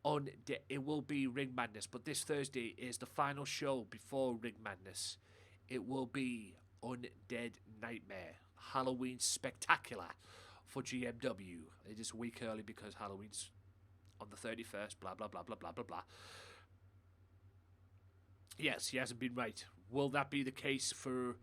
Ring Madness. But this Thursday is the final show before Ring Madness. It will be Undead Nightmare, Halloween Spectacular for GMW. It is a week early because Halloween's on the 31st. Blah blah blah blah blah blah blah. Yes, he hasn't been right. Will that be the case for?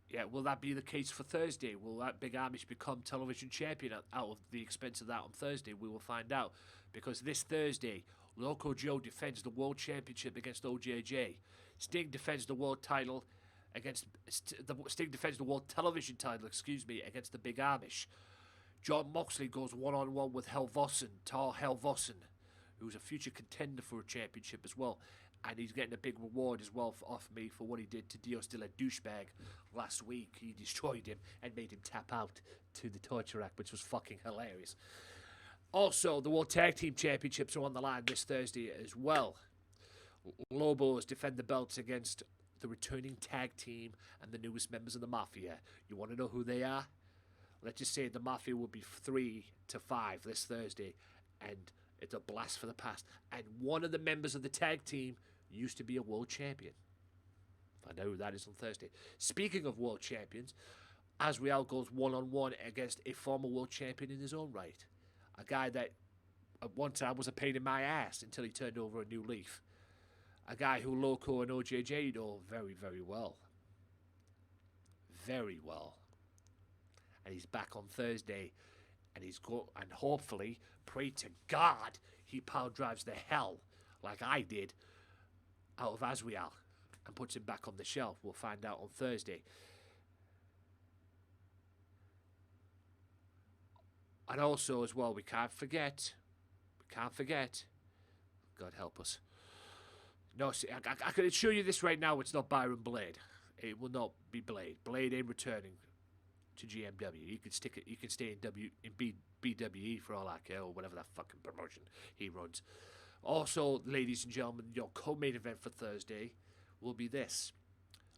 Yeah, will that be the case for Thursday? Will that Big Amish become television champion out of the expense of that on Thursday? We will find out. Because this Thursday, Loco Joe defends the World Championship against OJJ. Sting defends the World title against... Sting defends the World Television title, against the Big Amish. John Moxley goes one-on-one with Tar Helvossen, who's a future contender for a championship as well. And he's getting a big reward as well off me for what he did to Dios de la Douchebag last week. He destroyed him and made him tap out to the torture rack, which was fucking hilarious. Also, the World Tag Team Championships are on the line this Thursday as well. Lobos defend the belts against the returning tag team and the newest members of the Mafia. You want to know who they are? Let's just say the Mafia will be 3-5 this Thursday. And it's a blast for the past. And one of the members of the tag team used to be a world champion. Find out who that is on Thursday. Speaking of world champions, Azriel goes one-on-one against a former world champion in his own right. A guy that at one time was a pain in my ass until he turned over a new leaf. a guy who Loco and OJJ know very, very well. Very well. And he's back on Thursday, and and hopefully, pray to God, he power drives the hell, like I did, out of Asriel and puts him back on the shelf. We'll find out on Thursday. And also, as well, we can't forget, God help us. No, see, I can assure you this right now, it's not Byron Blade. It will not be Blade. Blade ain't returning to GMW. You can stick it. You can stay in BWE for all I care, or whatever that fucking promotion he runs. Also, ladies and gentlemen, your co-main event for Thursday will be this: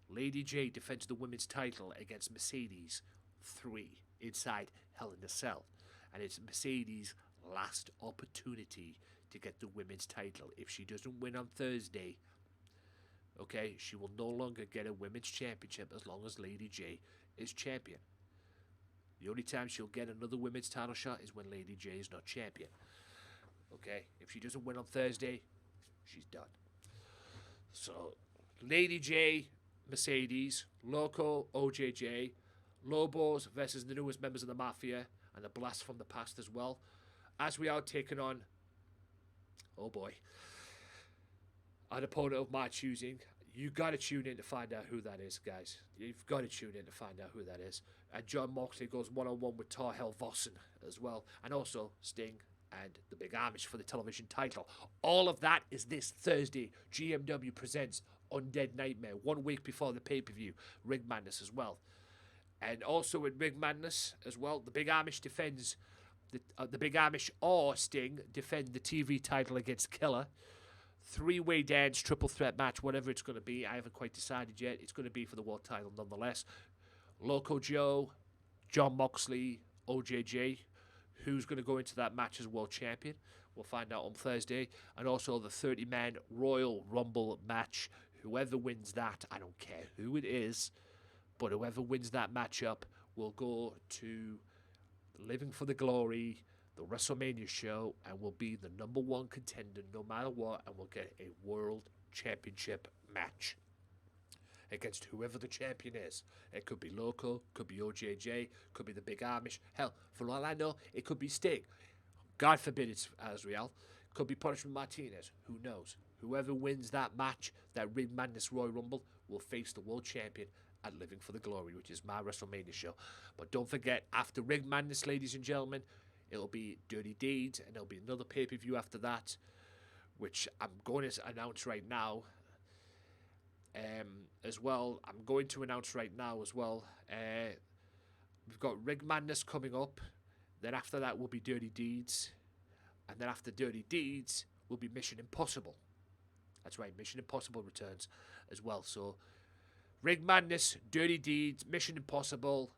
Lady J defends the women's title against Mercedes 3 inside Hell in a Cell, and it's Mercedes' last opportunity to get the women's title. If she doesn't win on Thursday, okay, she will no longer get a women's championship as long as Lady J is champion. The only time she'll get another women's title shot is when Lady J is not champion. Okay, if she doesn't win on Thursday, she's done. So, Lady J, Mercedes, Loco, OJJ, Lobos versus the newest members of the Mafia, and the Blast from the Past as well. As we are taking on, oh boy, an opponent of my choosing. You got to tune in to find out who that is, guys. You've got to tune in to find out who that is. And John Moxley goes one-on-one with Tarhel Vossen as well. And also Sting and the Big Amish for the television title. All of that is this Thursday. GMW presents Undead Nightmare, 1 week before the pay-per-view. Ring Madness as well. And also in Ring Madness as well, the Big Amish defends... the Big Amish or Sting defend the TV title against Killer. 3-way dance, triple threat match, whatever it's going to be. I haven't quite decided yet. It's going to be for the world title nonetheless. Loco Joe, John Moxley, OJJ. Who's going to go into that match as world champion? We'll find out on Thursday. And also the 30-man Royal Rumble match. Whoever wins that, I don't care who it is, but whoever wins that matchup will go to Living for the Glory, the WrestleMania show, and will be the #1 contender no matter what, and will get a world championship match against whoever the champion is. It could be Loco, could be OJJ, could be the Big Amish. Hell, for all I know, it could be Sting. God forbid it's Azrael. Could be Punishment Martinez. Who knows? Whoever wins that match, that Ring Madness Royal Rumble, will face the world champion at Living for the Glory, which is my WrestleMania show. But don't forget, after Ring Madness, ladies and gentlemen, it'll be Dirty Deeds, and there'll be another pay-per-view after that, which I'm going to announce right now as well. I'm going to announce right now as well. We've got Ring Madness coming up. Then after that will be Dirty Deeds. And then after Dirty Deeds will be Mission Impossible. That's right, Mission Impossible returns as well. So, Ring Madness, Dirty Deeds, Mission Impossible,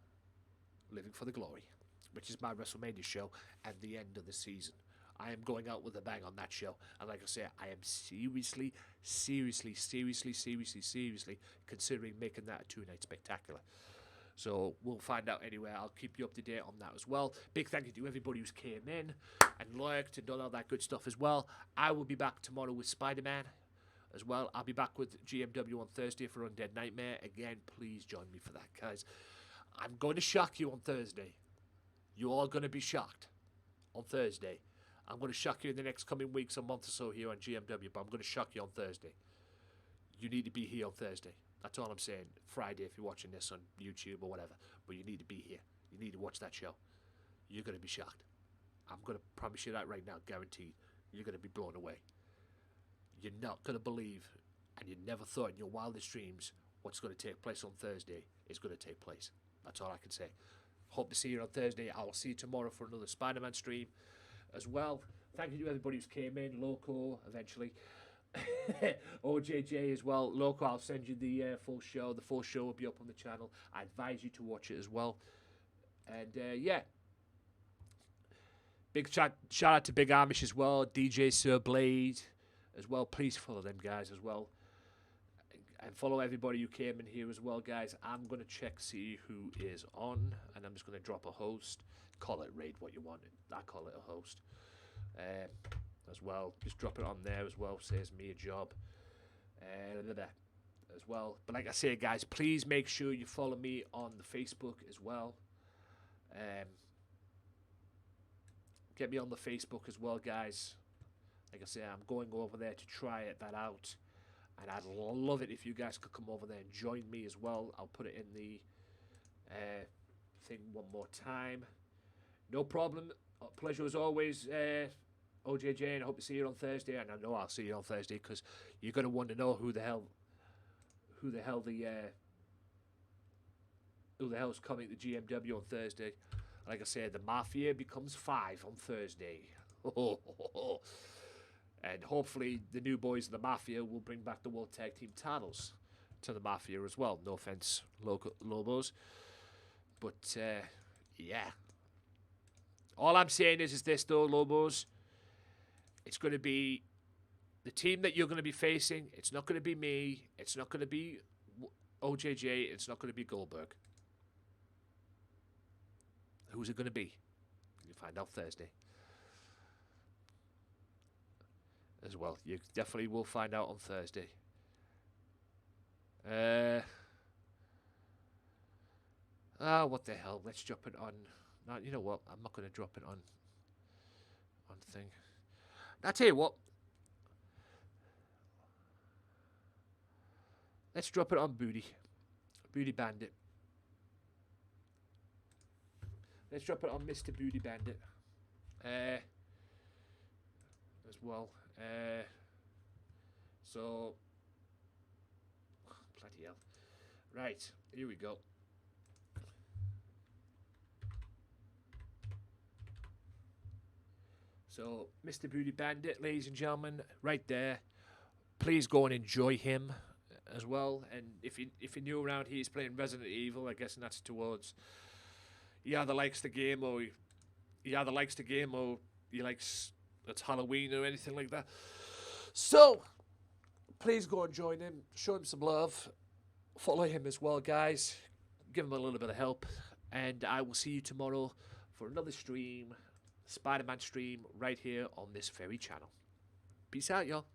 Living for the Glory, which is my WrestleMania show and the end of the season. I am going out with a bang on that show. And like I say, I am seriously considering making that a 2-night spectacular. So we'll find out anyway. I'll keep you up to date on that as well. Big thank you to everybody who's came in and liked and done all that good stuff as well. I will be back tomorrow with Spider-Man as well. I'll be back with GMW on Thursday for Undead Nightmare. Again, please join me for that, guys. I'm going to shock you on Thursday. You're all going to be shocked on Thursday. I'm going to shock you in the next coming weeks, a month or so here on GMW, but I'm going to shock you on Thursday. You need to be here on Thursday. That's all I'm saying. Friday, if you're watching this on YouTube or whatever, but you need to be here. You need to watch that show. You're going to be shocked. I'm going to promise you that right now, guaranteed. You're going to be blown away. You're not going to believe, and you never thought in your wildest dreams what's going to take place on Thursday is going to take place. That's all I can say. Hope to see you on Thursday. I will see you tomorrow for another Spider-Man stream as well. Thank you to everybody who's came in. Loco, eventually. OJJ as well. Loco, I'll send you the full show. The full show will be up on the channel. I advise you to watch it as well. And yeah. Big shout out to Big Amish as well. DJ Sir Blade as well. Please follow them guys as well. And follow everybody who came in here as well, guys. I'm going to check, see who is on. And I'm just going to drop a host. Call it raid what you want. I call it a host. As well. Just drop it on there as well. Saves me a job. as well. But like I say, guys, please make sure you follow me on the Facebook as well. Get me on the Facebook as well, guys. Like I say, I'm going over there to try that out, and I'd love it if you guys could come over there and join me as well. I'll put it in the thing one more time. No problem. Pleasure as always, OJJ, and I hope to see you on Thursday. And I know I'll see you on Thursday because you're gonna want to know who the hell's coming to GMW on Thursday. Like I said, the Mafia becomes 5 on Thursday. And hopefully the new boys of the Mafia will bring back the World Tag Team titles to the Mafia as well. No offense, Lobos. But, yeah. All I'm saying is this, though, Lobos. It's going to be the team that you're going to be facing. It's not going to be me. It's not going to be OJJ. It's not going to be Goldberg. Who's it going to be? You'll find out Thursday. As well. You definitely will find out on Thursday. What the hell? Let's drop it on. No, you know what? I'm not going to drop it on thing. I'll tell you what. Let's drop it on Booty Bandit. Let's drop it on Mr. Booty Bandit. As well. So, bloody hell. Right, here we go. So, Mr. Booty Bandit, ladies and gentlemen, right there. Please go and enjoy him as well. And if you're new around here, he's playing Resident Evil. I guess that's towards he either likes the game or he likes it's Halloween or anything like that. So, please go and join him. Show him some love. Follow him as well, guys. Give him a little bit of help. And I will see you tomorrow for another stream, Spider-Man stream, right here on this very channel. Peace out, y'all.